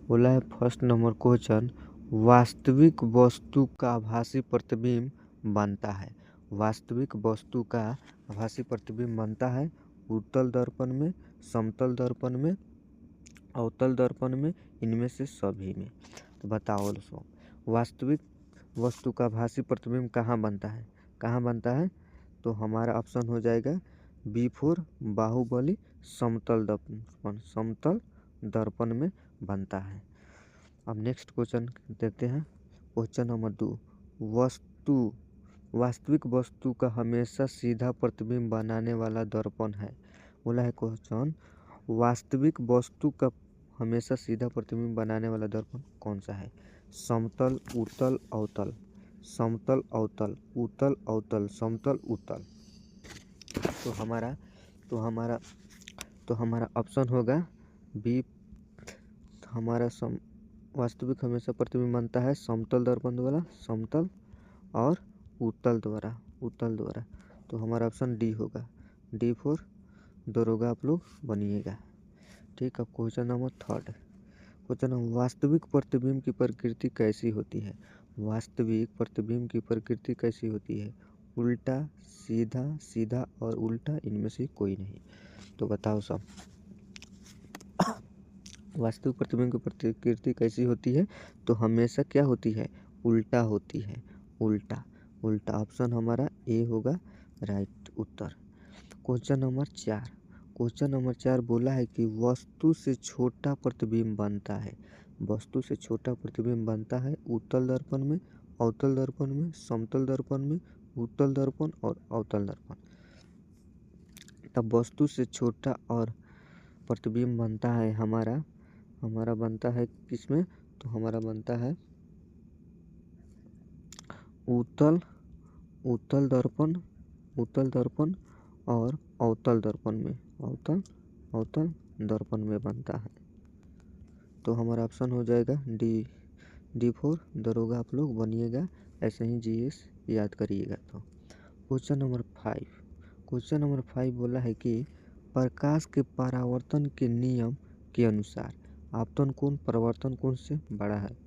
बोला है फर्स्ट नंबर क्वेश्चन, वास्तविक वस्तु का आभासी प्रतिबिंब बनता है। वास्तविक वस्तु का आभासी प्रतिबिंब बनता है उत्तल दर्पण में, समतल दर्पण में, अवतल दर्पण में, इनमें से सभी में। तो बताओ दोस्तों, वास्तविक वस्तु का आभासी प्रतिबिंब कहाँ बनता है? तो हमारा ऑप्शन हो जाएगा B4 बाहुबली समतल दर्पण में बनता है। अब नेक्स्ट क्वेश्चन देखते हैं, क्वेश्चन नंबर 2, वास्तविक वस्तु का हमेशा सीधा प्रतिबिंब बनाने वाला दर्पण है। बोला है क्वेश्चन, वास्तविक वस्तु का हमेशा सीधा प्रतिबिंब बनाने वाला दर्पण कौन सा है? समतल, उत्तल, अवतल, समतल, अवतल, उत्तल, अवतल, समतल, उत्तल। तो हमारा ऑप्शन होगा बी। हमारा वास्तविक हमेशा प्रतिबिंब बनता है समतल दर्पण द्वारा, समतल और उत्तल द्वारा। तो हमारा ऑप्शन डी होगा, D4 दरोगा आप लोग बनिएगा। ठीक है, क्वेश्चन नंबर 3, क्वेश्चन वास्तविक प्रतिबिंब की प्रकृति कैसी होती है? वास्तविक प्रतिबिंब की प्रकृति कैसी होती है? उल्टा, सीधा और उल्टा, इनमें से कोई नहीं। तो बताओ सब, वास्तविक प्रतिबिंब की प्रकृति कैसी होती है? तो हमेशा क्या होती है? उल्टा होती है, उल्टा। ऑप्शन हमारा ए होगा राइट उत्तर। क्वेश्चन नंबर 4 बोला है कि वस्तु से छोटा प्रतिबिंब बनता है। वस्तु से छोटा प्रतिबिंब बनता है उत्तल दर्पण में, अवतल दर्पण में, समतल दर्पण में, उत्तल दर्पण और अवतल दर्पण। तब वस्तु से छोटा और प्रतिबिंब बनता है हमारा बनता है किसमें? तो हमारा बनता है उत्तल उत्तल दर्पण और अवतल दर्पण में अवतल दर्पण में बनता है। तो हमारा ऑप्शन हो जाएगा D4 दरोगा आप लोग बनिएगा, ऐसे ही जीएस याद करिएगा। तो क्वेश्चन नंबर 5 बोला है कि प्रकाश के परावर्तन के नियम के अनुसार आपतन कोण परावर्तन कोण से बड़ा है,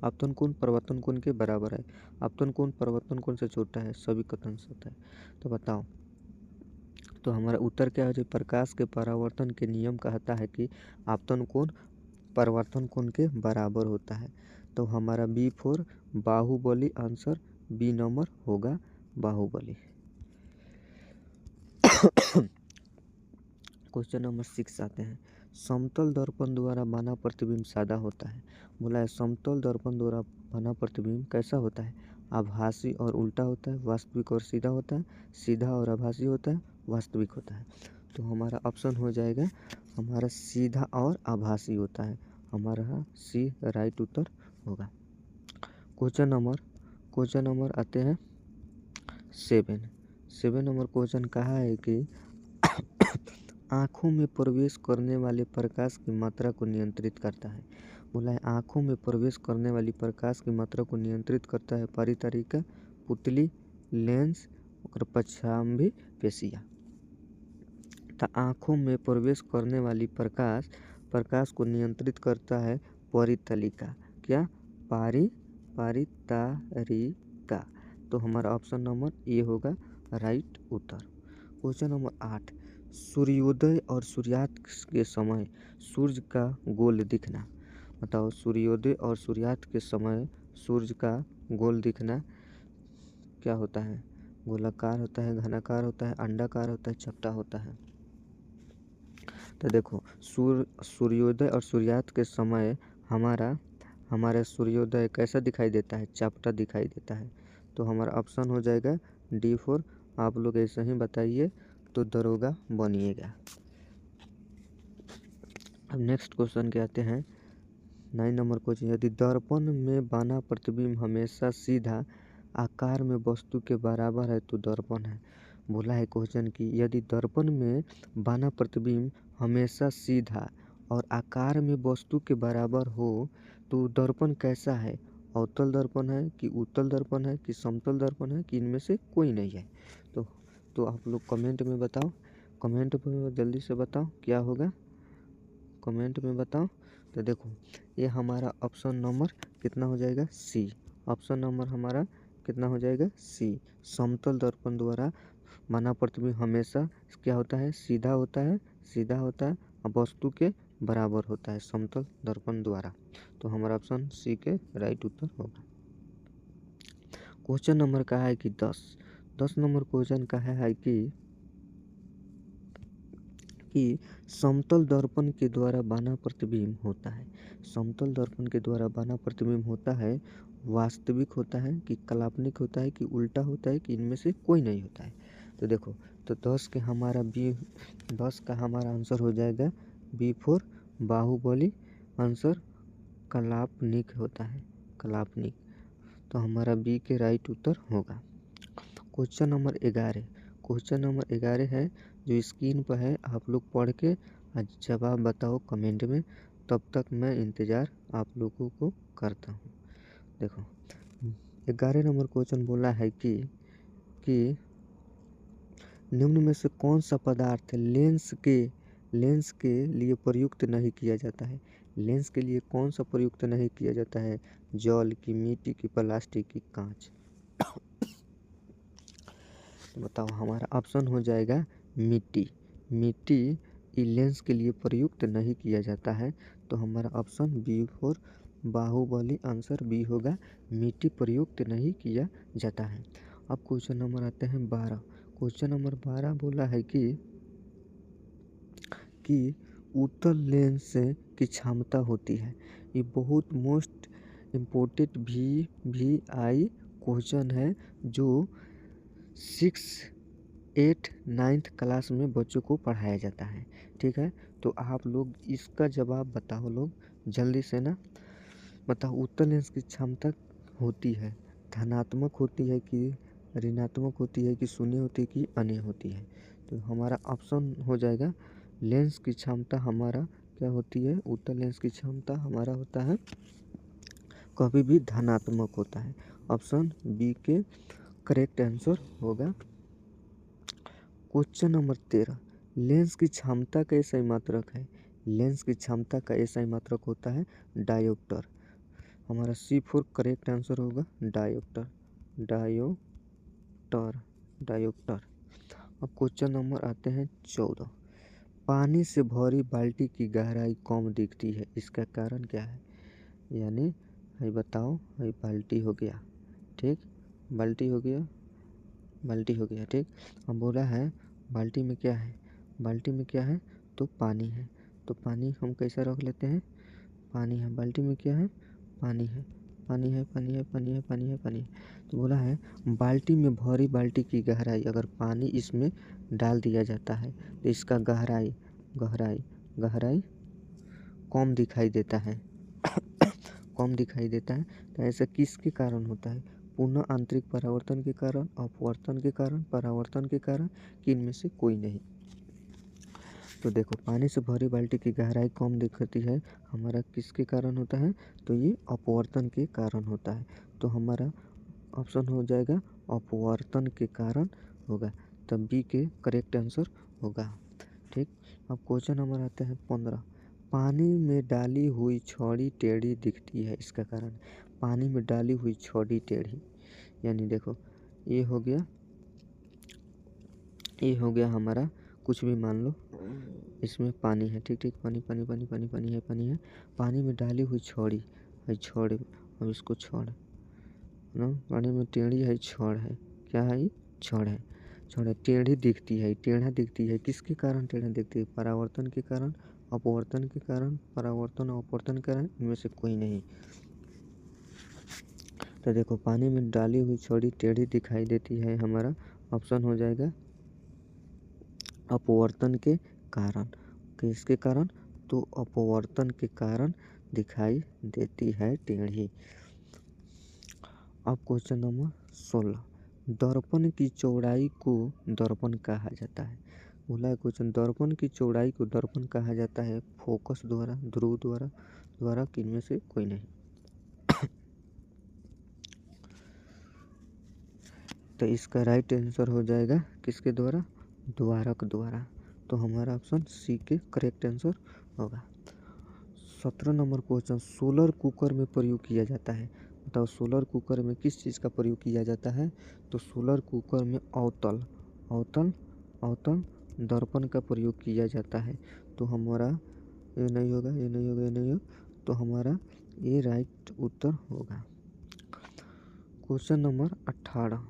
आपतन कोण परावर्तन कोण के बराबर है, आपतन कोण परावर्तन कोण से छोटा है, सभी कथन सत्य है। तो बताओ, तो हमारा उत्तर क्या हो जाए? प्रकाश के परावर्तन के नियम कहता है कि आपतन कोण परावर्तन कोण के बराबर होता है। तो हमारा B4 Baahubali answer B number होगा, बाहुबली। क्वेश्चन नंबर 6 आते हैं। समतल दर्पण द्वारा बना प्रतिबिंब सादा होता है। बोला है समतल दर्पण द्वारा बना प्रतिबिंब कैसा होता है? आभासी और उल्टा होता है, वास्तविक और सीधा होता है, सीधा और आभासी होता है, वास्तविक होता है। तो हमारा ऑप्शन हो जाएगा हमारा सीधा और आभासी होता है, हमारा सी राइट उत्तर होगा। क्वेश्चन नंबर आते हैं 7 नंबर क्वेश्चन कहा है कि आँखों में प्रवेश करने वाले प्रकाश की मात्रा को नियंत्रित करता है। बोला है आँखों में प्रवेश करने वाली प्रकाश की मात्रा को नियंत्रित करता है परितरिका, पुतली, लेंस और पश्चाम्भी पेशियाँ। तो आँखों में प्रवेश करने वाली प्रकाश को नियंत्रित करता है परितलिका, क्या? परितरिका। तो हमारा ऑप्शन नंबर ए होगा राइट उत्तर। क्वेश्चन नंबर 8, सूर्योदय और सूर्यास्त के समय सूर्य का गोल दिखना। बताओ, सूर्योदय और सूर्यास्त के समय सूर्य का गोल दिखना क्या होता है? गोलाकार होता है, घनाकार होता है, अंडाकार होता है, चपटा होता है। तो देखो, सूर्योदय और सूर्यास्त के समय हमारा सूर्योदय कैसा दिखाई देता है? चपटा दिखाई देता है। तो हमारा ऑप्शन हो जाएगा D4। आप लोग ऐसे ही बताइए तो दरोगा बनिएगा। अब नेक्स्ट क्वेश्चन के आते हैं 9 नंबर क्वेश्चन। यदि दर्पण में बना प्रतिबिंब हमेशा सीधा आकार में वस्तु के बराबर है तो दर्पण है। बोला है क्वेश्चन कि यदि दर्पण में बना प्रतिबिंब हमेशा सीधा और आकार में वस्तु के बराबर हो तो दर्पण कैसा है? अवतल दर्पण है कि उत्तल दर्पण है कि समतल दर्पण है कि इनमें से कोई नहीं है? तो आप लोग कमेंट में बताओ, कमेंट में जल्दी से बताओ क्या होगा, कमेंट में बताओ। तो देखो, ये हमारा ऑप्शन नंबर कितना हो जाएगा? सी। ऑप्शन नंबर हमारा कितना हो जाएगा? सी। समतल दर्पण द्वारा बना प्रतिबिंब हमेशा क्या होता है? सीधा होता है और वस्तु के बराबर होता है समतल दर्पण द्वारा। तो हमारा ऑप्शन सी के राइट उत्तर होगा। क्वेश्चन नंबर का है कि 10 नंबर क्वेश्चन का है कि समतल दर्पण के द्वारा बना प्रतिबिंब होता है, समतल दर्पण के द्वारा बना प्रतिबिंब होता है वास्तविक होता है कि काल्पनिक होता है कि उल्टा होता है कि इनमें से कोई नहीं होता है? तो देखो, तो 10 का हमारा आंसर हो जाएगा B4 बाहुबली आंसर काल्पनिक होता है, काल्पनिक। तो हमारा बी के राइट उत्तर होगा। क्वेश्चन नंबर 11 है जो स्क्रीन पर है, आप लोग पढ़ के जवाब बताओ कमेंट में, तब तक मैं इंतज़ार आप लोगों को करता हूँ। देखो, 11 नंबर क्वेश्चन बोला है कि निम्न में से कौन सा पदार्थ लेंस के लिए प्रयुक्त नहीं किया जाता है? लेंस के लिए कौन सा प्रयुक्त नहीं किया जाता है? जल की, मिट्टी की, प्लास्टिक की, कांच? तो बताओ, हमारा ऑप्शन हो जाएगा मिट्टी लेंस के लिए प्रयुक्त नहीं किया जाता है। तो हमारा option B4 Baahubali answer B होगा, मिट्टी प्रयुक्त नहीं किया जाता है। अब क्वेश्चन नंबर आते हैं 12। क्वेश्चन नंबर 12 बोला है कि उत्तल लेंस की क्षमता होती है। ये बहुत मोस्ट इम्पोर्टेंट VI क्वेश्चन है जो 6, 8, 9th क्लास में बच्चों को पढ़ाया जाता है। ठीक है, तो आप लोग इसका जवाब बताओ लोग जल्दी से ना। बताओ, उत्तल लेंस की क्षमता होती है धनात्मक होती है कि ऋणात्मक होती है कि शून्य होती है कि अन्य होती है। तो हमारा ऑप्शन हो जाएगा लेंस की क्षमता हमारा क्या होती है, उत्तल लेंस की क्षमता हमारा होता है कभी भी धनात्मक होता है। ऑप्शन बी के करेक्ट आंसर होगा। क्वेश्चन नंबर 13, लेंस की क्षमता का SI मात्रक है। लेंस की क्षमता का SI मात्रक होता है डायोप्टर। हमारा C4 करेक्ट आंसर होगा डायोप्टर। डायोप्टर। अब क्वेश्चन नंबर आते हैं 14, पानी से भरी बाल्टी की गहराई कम दिखती है, इसका कारण क्या है। यानी भाई बताओ, भाई बाल्टी हो गया, ठीक, बाल्टी हो गया ठीक। हम बोला है बाल्टी में क्या है, बाल्टी में क्या है तो पानी है। तो पानी हम कैसा रख लेते हैं, पानी है। बाल्टी में क्या है, पानी है, पानी है, पानी है, पानी है, पानी है, पानी है। तो बोला है बाल्टी में भरी बाल्टी की गहराई, अगर पानी इसमें डाल दिया जाता है तो इसका गहराई कम दिखाई देता है कम दिखाई देता है। तो ऐसा किसके कारण होता है, पुनः आंतरिक परावर्तन के कारण, अपवर्तन के कारण, परावर्तन के कारण, कि इनमें से कोई नहीं। तो देखो पानी से भरी बाल्टी की गहराई कम दिखती है, हमारा किसके कारण होता है, तो ये अपवर्तन के कारण होता है। तो हमारा ऑप्शन हो जाएगा अपवर्तन के कारण होगा, तब बी के करेक्ट आंसर होगा, ठीक। अब क्वेश्चन नंबर आते हैं 15, पानी में डाली हुई छड़ी टेढ़ी दिखती है, इसका कारण। पानी में डाली हुई छड़ी टेढ़ी, यानी देखो ये हो गया हमारा, कुछ भी मान लो, इसमें पानी है, ठीक ठीक, पानी पानी पानी पानी पानी है, पानी है। पानी में डाली हुई छड़ी है, छड़, अब इसको छड़ ना, पानी में टेढ़ी है, छड़ है, क्या है, छड़ है, छड़ है, टेढ़ी दिखती है, टेढ़ा दिखती है, किसके कारण टेढ़ा दिखती है, परावर्तन के कारण, अपवर्तन के कारण, परावर्तन और अपवर्तन के कारण, इनमें से कोई नहीं। तो देखो पानी में डाली हुई छड़ी टेढ़ी दिखाई देती है, हमारा ऑप्शन हो जाएगा अपवर्तन के कारण। किसके कारण, तो अपवर्तन के कारण दिखाई देती है टेढ़ी। अब क्वेश्चन नंबर 16, दर्पण की चौड़ाई को दर्पण कहा जाता है। बोला है क्वेश्चन, दर्पण की चौड़ाई को दर्पण कहा जाता है फोकस द्वारा, ध्रुव द्वारा, किनमें से कोई नहीं। तो इसका राइट आंसर हो जाएगा किसके द्वारा, द्वारक द्वारा। तो हमारा ऑप्शन सी के करेक्ट आंसर होगा। 17 नंबर क्वेश्चन, सोलर कुकर में प्रयोग किया जाता है। बताओ सोलर कुकर में किस चीज़ का प्रयोग किया जाता है, तो सोलर कुकर में अवतल दर्पण का प्रयोग किया जाता है। तो हमारा ये नहीं होगा, तो हमारा ये राइट उत्तर होगा। क्वेश्चन नंबर 18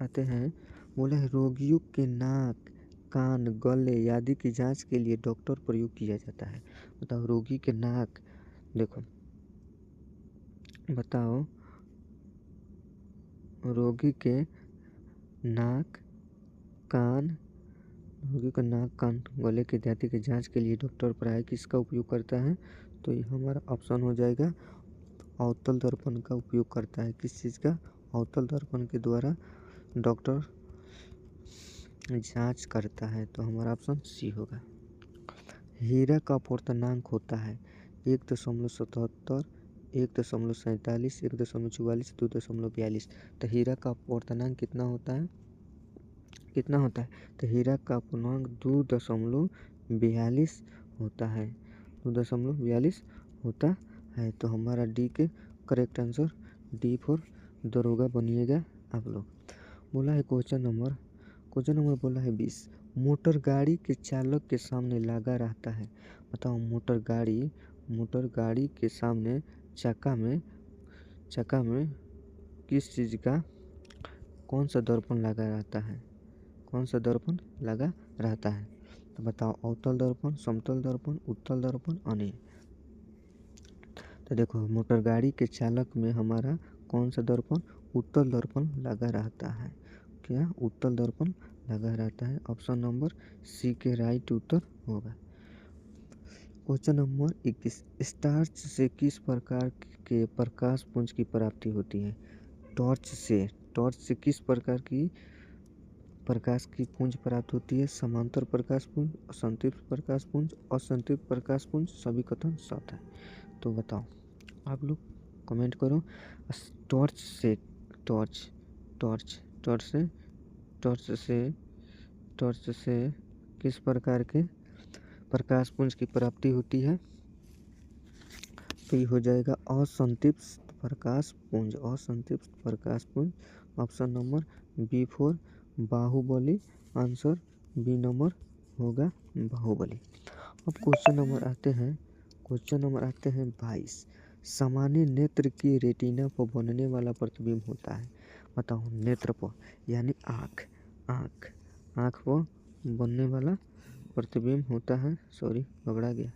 आते हैं। बोला है रोगियों के नाक, कान, गले आदि की जांच के लिए डॉक्टर प्रयोग किया जाता है। बताओ रोगी के नाक, देखो बताओ रोगी के नाक कान गले के इत्यादि की जांच के लिए डॉक्टर प्राय किसका उपयोग करता है, तो ये हमारा ऑप्शन हो जाएगा अवतल दर्पण का उपयोग करता है। किस चीज़ का, अवतल दर्पण के द्वारा डॉक्टर जांच करता है। तो हमारा ऑप्शन सी होगा। हीरा का अपवर्तनांक होता है 1.77, 1.47, 1.44, 2.42। तो हीरा का अपवर्तनांक कितना होता है, तो हीरा का अपवर्तनांक 2.42 होता है, 2.42 होता है। तो हमारा डी के करेक्ट आंसर, डी फॉर दरोगा बनिएगा आप लोग। बोला है क्वेश्चन नंबर बोला है 20, मोटर गाड़ी के चालक के सामने लगा रहता है। बताओ मोटर गाड़ी के सामने चक्का में किस चीज़ का कौन सा दर्पण लगा रहता है, तो बताओ अवतल दर्पण, समतल दर्पण, उत्तल दर्पण, अन्य। तो देखो मोटर गाड़ी के चालक में हमारा कौन सा दर्पण, उत्तल दर्पण लगा रहता है। क्या, उत्तल दर्पण लगा रहता है। ऑप्शन नंबर सी के राइट उत्तर होगा। क्वेश्चन नंबर 21, स्टार्च से किस प्रकार के प्रकाश पुंज की प्राप्ति होती है। टॉर्च से किस प्रकार की प्रकाश की पुंज प्राप्त होती है? समांतर प्रकाश पुंज, असंतृप्त प्रकाश पुंज, असंतृप्त प्रकाश पुंज, सभी कथन सत्य है। तो बताओ, आप लोग कमेंट करो। टॉर्च से टॉर्च टॉर्च टॉर्च से टॉर्च से टॉर्च से किस प्रकार के प्रकाश पुंज की प्राप्ति होती है? तो ये हो जाएगा असंतृप्त प्रकाश पुंज, असंतृप्त प्रकाश पुंज। Option number B4 Baahubali, answer B number होगा बाहुबली। अब क्वेश्चन नंबर आते हैं 22। सामान्य नेत्र की रेटिना पर बनने वाला प्रतिबिंब होता है। बताओ, नेत्र पर यानी आँख पर बनने वाला प्रतिबिंब होता है। सॉरी, घबरा गया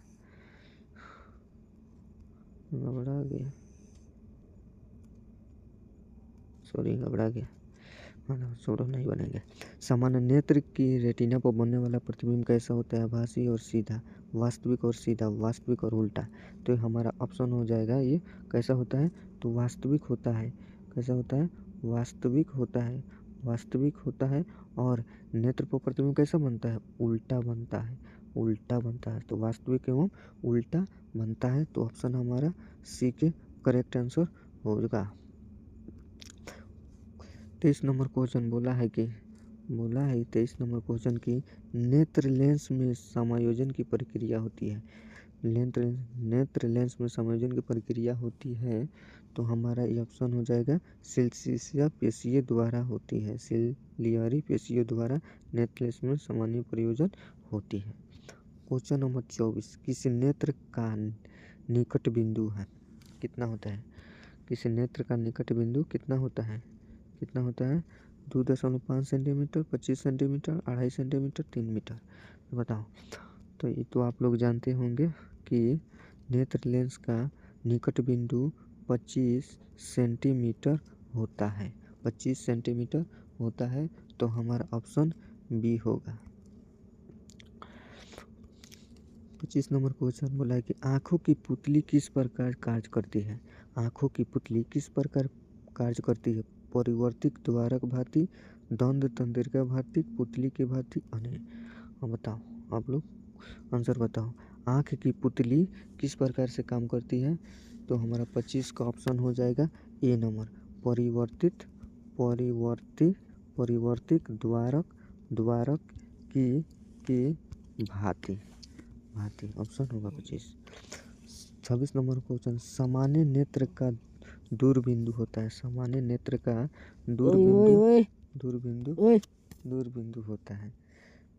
छोड़ो, नहीं बनेंगे। सामान्य नेत्र की रेटिना पर बनने वाला प्रतिबिंब कैसा होता है? आभासी और सीधा, वास्तविक और सीधा, वास्तविक और उल्टा। तो हमारा ऑप्शन हो जाएगा ये कैसा होता है? तो वास्तविक होता है। कैसा होता है? वास्तविक होता है। और नेत्र पर प्रतिबिंब कैसा बनता है? उल्टा बनता है। तो वास्तविक एवं उल्टा बनता है। तो ऑप्शन हमारा सी के करेक्ट आंसर होगा। 23 नंबर क्वेश्चन बोला है 23 नंबर क्वेश्चन की नेत्र लेंस में समायोजन की प्रक्रिया होती है। नेत्र लेंस में समायोजन की प्रक्रिया होती है। तो हमारा ये ऑप्शन हो जाएगा सिलिया पेशियों द्वारा होती है। सिलियरी पेशियों द्वारा नेत्र लेंस में सामान्य प्रयोजन होती है। क्वेश्चन नंबर 24, किसी नेत्र का निकट बिंदु है कितना होता है? किसी नेत्र का निकट बिंदु कितना होता है? 2.5 सेंटीमीटर, 25 सेंटीमीटर, 2.5 सेंटीमीटर, 3 मीटर। बताओ। तो ये तो आप लोग जानते होंगे कि नेत्र लेंस का निकट बिंदु 25 सेंटीमीटर होता है। 25 सेंटीमीटर होता है। तो हमारा ऑप्शन बी होगा। 25 नंबर क्वेश्चन बोला है कि आँखों की पुतली किस प्रकार कार्य करती है? आँखों की पुतली किस प्रकार कार्य करती है? परिवर्तित द्वारक भांति, दंड तंत्रिका भांति, पुतली के भांति, अन्य। अब बताओ, आप लोग आंसर बताओ। आँख की पुतली किस प्रकार से काम करती है? तो हमारा 25 का ऑप्शन हो जाएगा ए नंबर, परिवर्तित द्वारक की भांति। ऑप्शन होगा 25। 26 नंबर क्वेश्चन, सामान्य नेत्र का दूरबिंदु होता है। सामान्य नेत्र का दूरबिंदु होता है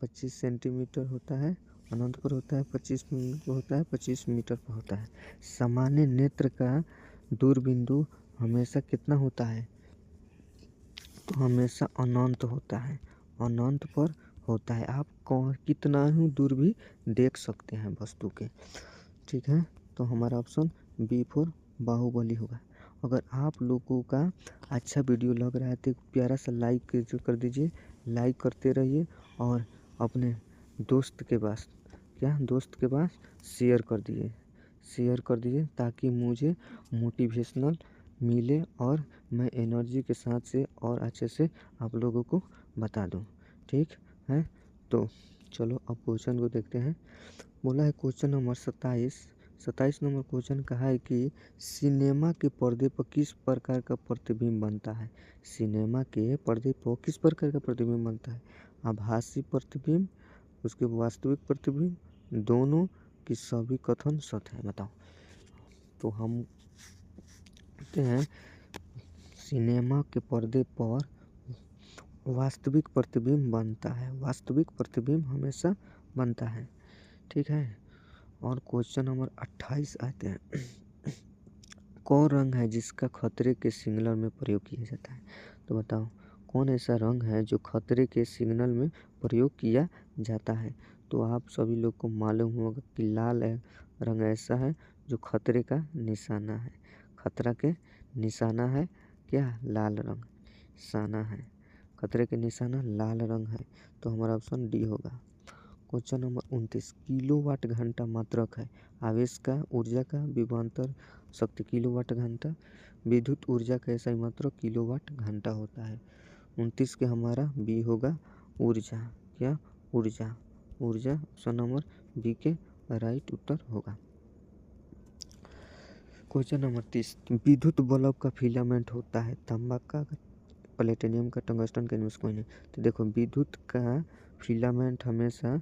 25 सेंटीमीटर होता है, अनंत पर होता है, 25 पर होता है, 25 मीटर पर होता है। सामान्य नेत्र का दूरबिंदु हमेशा कितना होता है? तो हमेशा अनंत होता है, अनंत पर होता है। आप कितना ही दूर भी देख सकते हैं वस्तु के। ठीक है, तो हमारा ऑप्शन B4 बाहुबली होगा। अगर आप लोगों का अच्छा वीडियो लग रहा है तो प्यारा सा लाइक कर दीजिए, लाइक करते रहिए और अपने दोस्त के पास शेयर कर दीजिए ताकि मुझे मोटिवेशनल मिले और मैं एनर्जी के साथ से और अच्छे से आप लोगों को बता दूं। ठीक है, तो चलो अब क्वेश्चन को देखते हैं। बोला है क्वेश्चन नंबर 27 नंबर क्वेश्चन कहा है कि सिनेमा के पर्दे पर किस प्रकार का प्रतिबिंब बनता है? सिनेमा के पर्दे पर किस प्रकार का प्रतिबिंब बनता है? आभासी प्रतिबिंब, उसके वास्तविक प्रतिबिंब, दोनों की सभी कथन सत्य है। बताओ। तो हम कहते हैं सिनेमा के पर्दे पर वास्तविक प्रतिबिंब बनता है। वास्तविक प्रतिबिंब हमेशा बनता है। ठीक है, और क्वेश्चन नंबर 28 आते हैं। कौन रंग है जिसका खतरे के सिग्नल में प्रयोग किया जाता है? तो बताओ, कौन ऐसा रंग है जो खतरे के सिग्नल में प्रयोग किया जाता है? तो आप सभी लोग को मालूम होगा कि लाल रंग ऐसा है जो खतरे का निशाना है। खतरा के निशाना है क्या? लाल रंग निशाना है। खतरे के निशाना लाल रंग है। तो हमारा ऑप्शन डी होगा। क्वेश्चन नंबर 29, किलोवाट घंटा मात्रक है आवेश का, ऊर्जा का, विभवांतर शक्ति। किलोवाट घंटा विद्युत ऊर्जा का SI मात्रक किलोवाट घंटा होता है। 29 के हमारा बी होगा ऊर्जा। क्या? ऊर्जा। ऊर्जा ऑप्शन नंबर बी के राइट उत्तर होगा। क्वेश्चन नंबर 30, विद्युत बल्ब का फिलामेंट होता है तांबा का, प्लेटिनियम का, टंगस्टन का, इनमें से कोई नहीं। तो देखो विद्युत का फिलामेंट हमेशा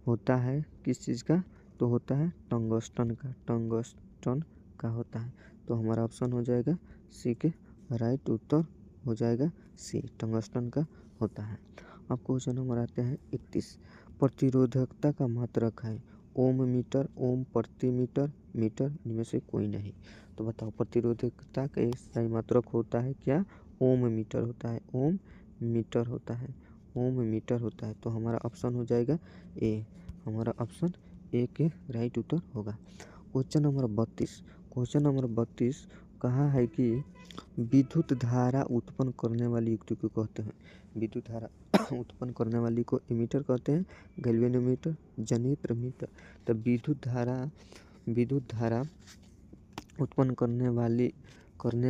होता है किस चीज़ का? तो होता है टंगस्टन का। टंगस्टन का होता है। तो हमारा ऑप्शन हो जाएगा सी के राइट उत्तर हो जाएगा सी, टंगस्टन का होता है। अब क्वेश्चन नंबर आते हैं 31, प्रतिरोधकता का मात्रक है ओम मीटर, ओम प्रति मीटर, मीटर, इनमें से कोई नहीं। तो बताओ प्रतिरोधकता का SI मात्रक होता है क्या? ओम मीटर होता है। ओम मीटर होता है। ओम मीटर होता है। तो हमारा ऑप्शन हो जाएगा ए। हमारा ऑप्शन ए के राइट उत्तर होगा। क्वेश्चन नंबर 32, क्वेश्चन नंबर 32 कहा है कि विद्युत धारा उत्पन्न करने वाली युक्ति को कहते हैं। विद्युत धारा उत्पन्न करने वाली को एमीटर कहते हैं, गैल्वेनोमीटर, जनित्र मीटर। तो विद्युत धारा उत्पन्न करने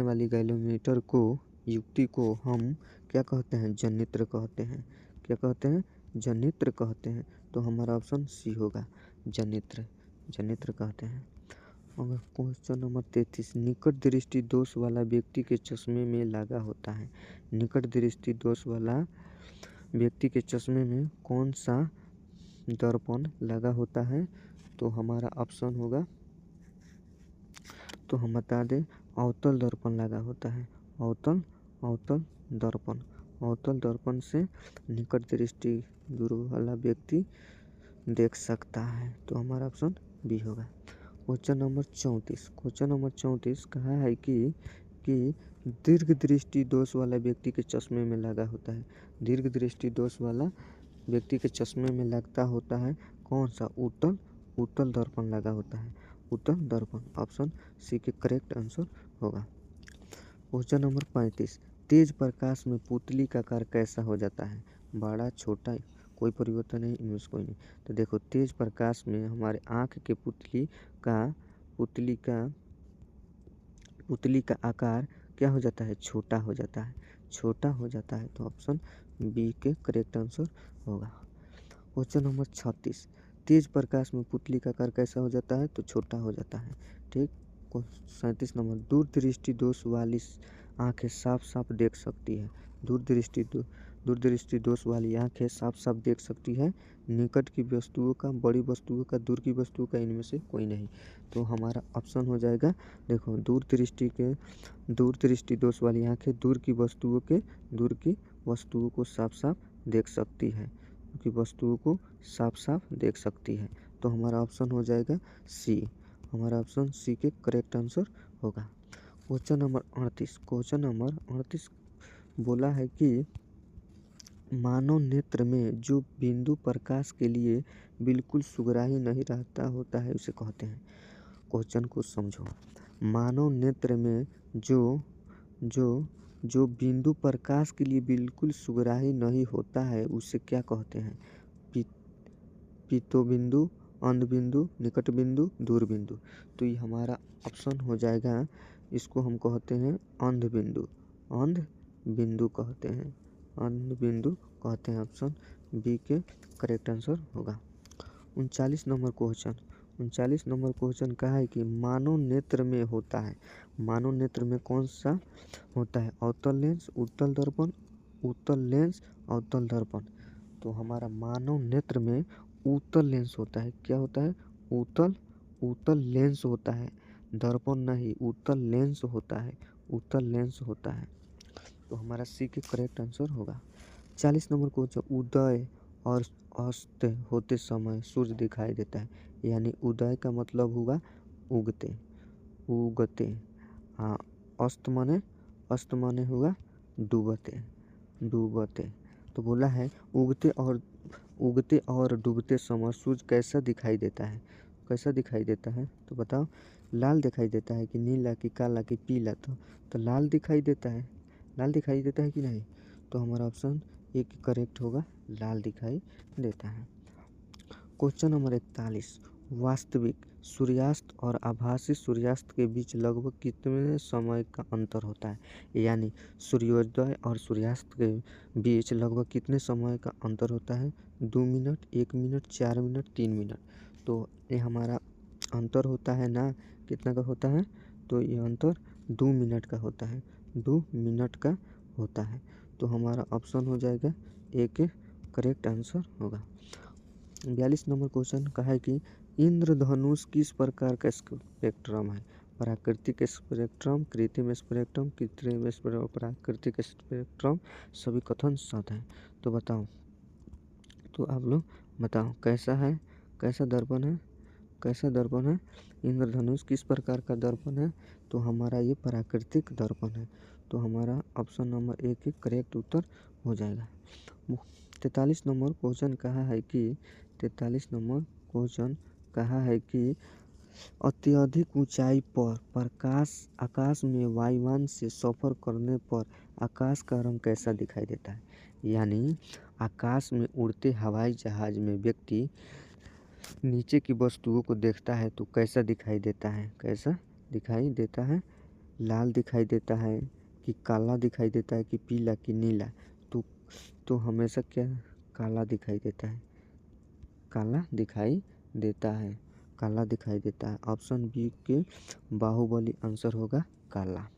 वाली गैल्वेनोमीटर को युक्ति को हम क्या कहते हैं? जनित्र कहते हैं। क्या कहते हैं? जनित्र कहते हैं। तो हमारा ऑप्शन सी होगा, जनित्र। जनित्र कहते हैं। और क्वेश्चन नंबर 33, निकट दृष्टि दोष वाला व्यक्ति के चश्मे में लगा होता है। निकट दृष्टि दोष वाला व्यक्ति के चश्मे में कौन सा दर्पण लगा होता है? तो हमारा ऑप्शन होगा, तो हम बता दें अवतल दर्पण लगा होता है। अवतल दर्पण। अवतल दर्पण से निकट दृष्टि दूर वाला व्यक्ति देख सकता है। तो हमारा ऑप्शन बी होगा। क्वेश्चन नंबर 34, क्वेश्चन नंबर 34 कहा है कि दीर्घ दृष्टि दोष वाला व्यक्ति के चश्मे में लगा होता है। दीर्घ दृष्टि दोष वाला व्यक्ति के चश्मे में लगता होता है कौन सा? उत्तल दर्पण लगा होता है। उत्तल दर्पण ऑप्शन सी के करेक्ट आंसर होगा। क्वेश्चन नंबर 35, तेज प्रकाश में पुतली का आकार कैसा हो जाता है? बड़ा, छोटा, कोई परिवर्तन नहीं, इनमें से कोई नहीं। तो देखो तेज प्रकाश में हमारे आँख के पुतली का आकार क्या हो जाता है? छोटा हो जाता है। छोटा हो जाता है। तो ऑप्शन बी के करेक्ट आंसर होगा। क्वेश्चन नंबर 36, तेज प्रकाश में पुतली का आकार कैसा हो जाता है? तो छोटा हो जाता है। ठीक। 37 नंबर, दूरदृष्टि दोष वाली आंखें साफ साफ देख सकती है। दूरदृष्टि दोष वाली आंखें साफ साफ देख सकती है निकट की वस्तुओं का, बड़ी वस्तुओं का, दूर की वस्तुओं का, इनमें से कोई नहीं। तो हमारा ऑप्शन हो जाएगा, देखो दूरदृष्टि दोष वाली आंखें दूर की वस्तुओं को साफ साफ देख सकती है, की वस्तुओं को साफ साफ देख सकती है। तो हमारा ऑप्शन हो जाएगा सी। हमारा ऑप्शन सी के करेक्ट आंसर होगा। क्वेश्चन नंबर 38, क्वेश्चन नंबर 38 बोला है कि मानव नेत्र में जो बिंदु प्रकाश के लिए बिल्कुल सुगराही नहीं रहता होता है उसे कहते हैं। क्वेश्चन को समझो। मानव नेत्र में जो बिंदु प्रकाश के लिए बिल्कुल सुगराही नहीं होता है उसे क्या कहते हैं? पीतो बिंदु, अंध बिंदु, निकट बिंदु, दूर बिंदु। तो ये हमारा ऑप्शन हो जाएगा, इसको हम कहते हैं अंध बिंदु। अंध बिंदु कहते हैं। अंध बिंदु कहते हैं। ऑप्शन बी के करेक्ट आंसर होगा। 39 नंबर क्वेश्चन कहा है कि मानव नेत्र में होता है। मानव नेत्र में कौन सा होता है? अवतल लेंस, उत्तल दर्पण, उत्तल लेंस, अवतल दर्पण। तो हमारा मानव नेत्र में उत्तल लेंस होता है। क्या होता है? उत्तल लेंस होता है, दर्पण नहीं, उत्तल लेंस होता है। उत्तल लेंस होता है। तो हमारा सी के करेक्ट आंसर होगा। 40 नंबर क्वेश्चन, उदय और अस्त होते समय सूर्य दिखाई देता है। यानी उदय का मतलब होगा उगते। हाँ, अस्त माने होगा डूबते। तो बोला है उगते और डूबते समय सूर्य कैसा दिखाई देता है? कैसा दिखाई देता है? तो बताओ, लाल दिखाई देता है कि नीला कि काला कि पीला? तो लाल दिखाई देता है। लाल दिखाई देता है कि नहीं? तो हमारा ऑप्शन एक करेक्ट होगा, लाल दिखाई देता है। क्वेश्चन नंबर 41, वास्तविक सूर्यास्त और आभासी सूर्यास्त के बीच लगभग कितने समय का अंतर होता है? यानी सूर्योदय और सूर्यास्त के बीच लगभग कितने समय का अंतर होता है? 2 मिनट, 1 मिनट, 4 मिनट, 3 मिनट। तो ये हमारा अंतर होता है ना, कितना का होता है? तो ये अंतर 2 मिनट का होता है, 2 मिनट का होता है। तो हमारा ऑप्शन हो जाएगा एक करेक्ट आंसर होगा। 42 नंबर क्वेश्चन का है कि इंद्रधनुष किस प्रकार का स्पेक्ट्रम है? प्राकृतिक स्पेक्ट्रम, कृत्रिम स्पेक्ट्रम, प्राकृतिक स्पेक्ट्रम, सभी कथन सत है। तो बताओ, तो आप लोग बताओ कैसा है, कैसा दर्पण है, कैसा दर्पण है? इंद्रधनुष किस प्रकार का दर्पण है? तो हमारा ये प्राकृतिक दर्पण है। तो हमारा ऑप्शन नंबर एक करेक्ट उत्तर हो जाएगा। 43 नंबर क्वेश्चन कहा है कि 43 नंबर क्वेश्चन कहा है कि अत्यधिक ऊंचाई पर प्रकाश आकाश में वायुयान से सफर करने पर आकाश का रंग कैसा दिखाई देता है? यानी आकाश में उड़ते हवाई जहाज में व्यक्ति नीचे की वस्तुओं को देखता है तो कैसा दिखाई देता है? कैसा दिखाई देता है? लाल दिखाई देता है कि काला दिखाई देता है कि पीला कि नीला? तो हमेशा क्या काला दिखाई देता है, काला दिखाई देता है, काला दिखाई देता है। ऑप्शन बी के बाहुबली आंसर होगा काला।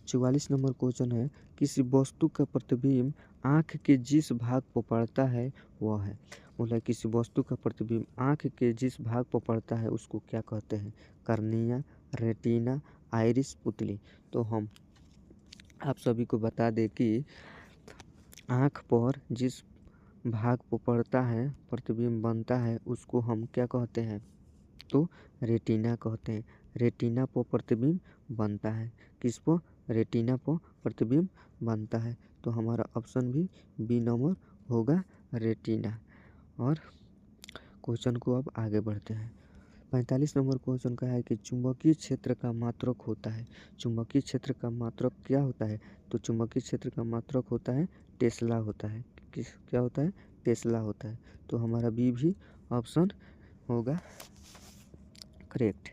44 नंबर क्वेश्चन है, किसी वस्तु का प्रतिबिंब आँख के जिस भाग पर पड़ता है वह है। बोला किसी वस्तु का प्रतिबिंब आँख के जिस भाग पर पड़ता है उसको क्या कहते हैं? कर्निया, रेटिना, आइरिस, पुतली। तो हम आप सभी को बता दें कि आँख पर जिस भाग पर पड़ता है, प्रतिबिंब बनता है, उसको हम क्या कहते हैं? तो रेटिना कहते हैं। रेटिना पर प्रतिबिंब बनता है। किस पर? रेटिना पर प्रतिबिंब बनता है। तो हमारा ऑप्शन भी बी नंबर होगा, रेटिना। और क्वेश्चन को अब आगे बढ़ते हैं। 45 नंबर क्वेश्चन का है कि चुंबकीय क्षेत्र का मात्रक होता है। चुंबकीय क्षेत्र का मात्रक क्या होता है? तो चुंबकीय क्षेत्र का मात्रक होता है टेस्ला होता है। किस क्या होता है? टेस्ला होता है। तो हमारा बी भी ऑप्शन होगा करेक्ट।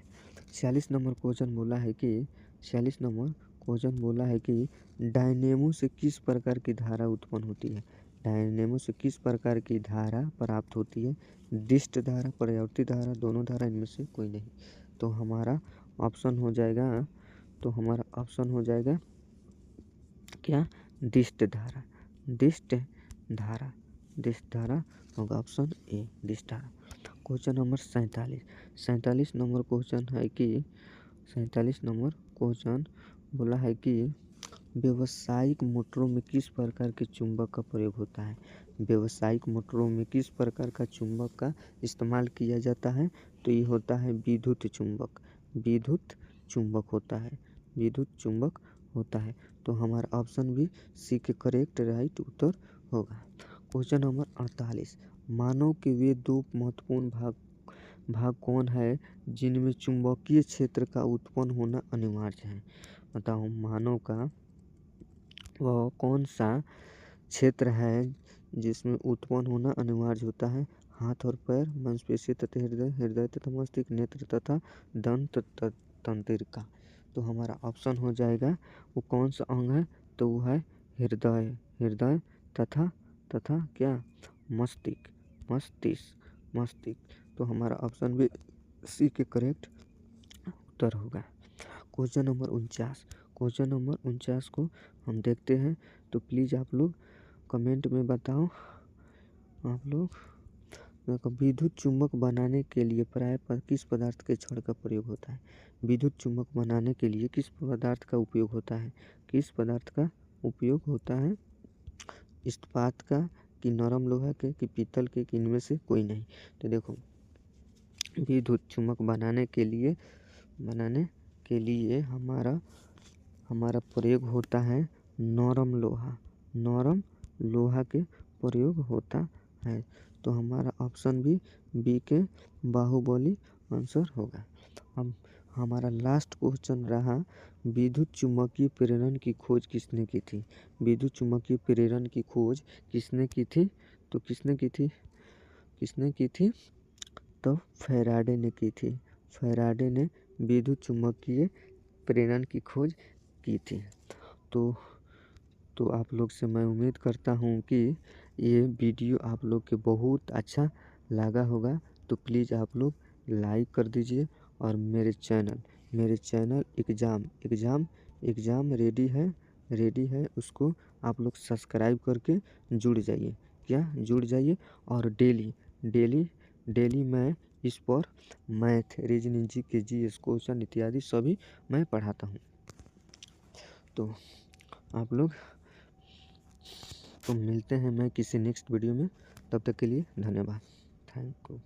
46 नंबर क्वेश्चन बोला है कि 46 नंबर क्वेश्चन बोला है कि डायनेमो से किस प्रकार की धारा उत्पन्न होती है? डायनेमो से किस प्रकार की धारा प्राप्त होती है? डिस्ट धारा, प्रवर्ती धारा, दोनों धारा, इनमें से कोई नहीं। तो हमारा ऑप्शन हो जाएगा, तो हमारा ऑप्शन हो जाएगा क्या? डिस्ट धारा, डिस्ट धारा, डिस्ट धारा होगा ऑप्शन ए, डिस्ट धारा। क्वेश्चन नंबर 47 नंबर क्वेश्चन है कि 47 नंबर क्वेश्चन बोला है कि व्यावसायिक मोटरों में किस प्रकार के चुंबक का प्रयोग होता है? व्यावसायिक मोटरों में किस प्रकार का चुंबक का इस्तेमाल किया जाता है? तो ये होता है विद्युत चुंबक, विद्युत चुंबक होता है, विद्युत चुंबक होता है। तो हमारा ऑप्शन भी सी के करेक्ट राइट उत्तर होगा। क्वेश्चन नंबर 48, मानव के वे दो महत्वपूर्ण भाग कौन है जिनमें चुंबकीय क्षेत्र का उत्पन्न होना अनिवार्य है? बताओ, मानव का वह कौन सा क्षेत्र है जिसमें उत्पन्न होना अनिवार्य होता है? हाथ और पैर, मांसपेशी तथा हृदय, हृदय तथा मस्तिष्क, नेत्र तथा दंत तंत्रिका। तो हमारा ऑप्शन हो जाएगा वो कौन सा अंग है? तो वो है हृदय, हृदय तथा क्या? मस्तिष्क, मस्तिष्क, मस्तिष्क। तो हमारा ऑप्शन भी सी के करेक्ट उत्तर होगा। क्वेश्चन नंबर 49, क्वेश्चन नंबर 49 को हम देखते हैं। तो प्लीज़ आप लोग कमेंट में बताओ, आप लोग विद्युत चुम्बक बनाने के लिए प्राय किस पदार्थ के छड़ का प्रयोग होता है? विद्युत चुम्बक बनाने के लिए किस पदार्थ का उपयोग होता है? किस पदार्थ का उपयोग होता है? इस्पात का कि नरम लोहा के कि पीतल के कि इनमें से कोई नहीं? तो देखो, विद्युत चुम्बक बनाने के लिए हमारा प्रयोग होता है नरम लोहा, नरम लोहा के प्रयोग होता है। तो हमारा ऑप्शन भी बी के बाहुबली आंसर होगा। अब हमारा लास्ट क्वेश्चन रहा, विद्युत चुम्बकीय प्रेरण की खोज किसने की थी? विद्युत चुम्बकीय प्रेरण की खोज किसने की थी? तो किसने की थी? तब फैराडे ने की थी। फैराडे ने विद्युत चुम्बकीय प्रेरण की खोज की थी। तो आप लोग से मैं उम्मीद करता हूँ कि ये वीडियो आप लोग के बहुत अच्छा लगा होगा। तो प्लीज़ आप लोग लाइक कर दीजिए और मेरे चैनल एग्ज़ाम रेडी है उसको आप लोग सब्सक्राइब करके जुड़ जाइए और डेली मैं इस पर math, reasoning, GK, GS question इत्यादि सभी मैं पढ़ाता हूँ। तो आप लोग तो मिलते हैं मैं किसी नेक्स्ट वीडियो में, तब तक के लिए धन्यवाद। Thank you.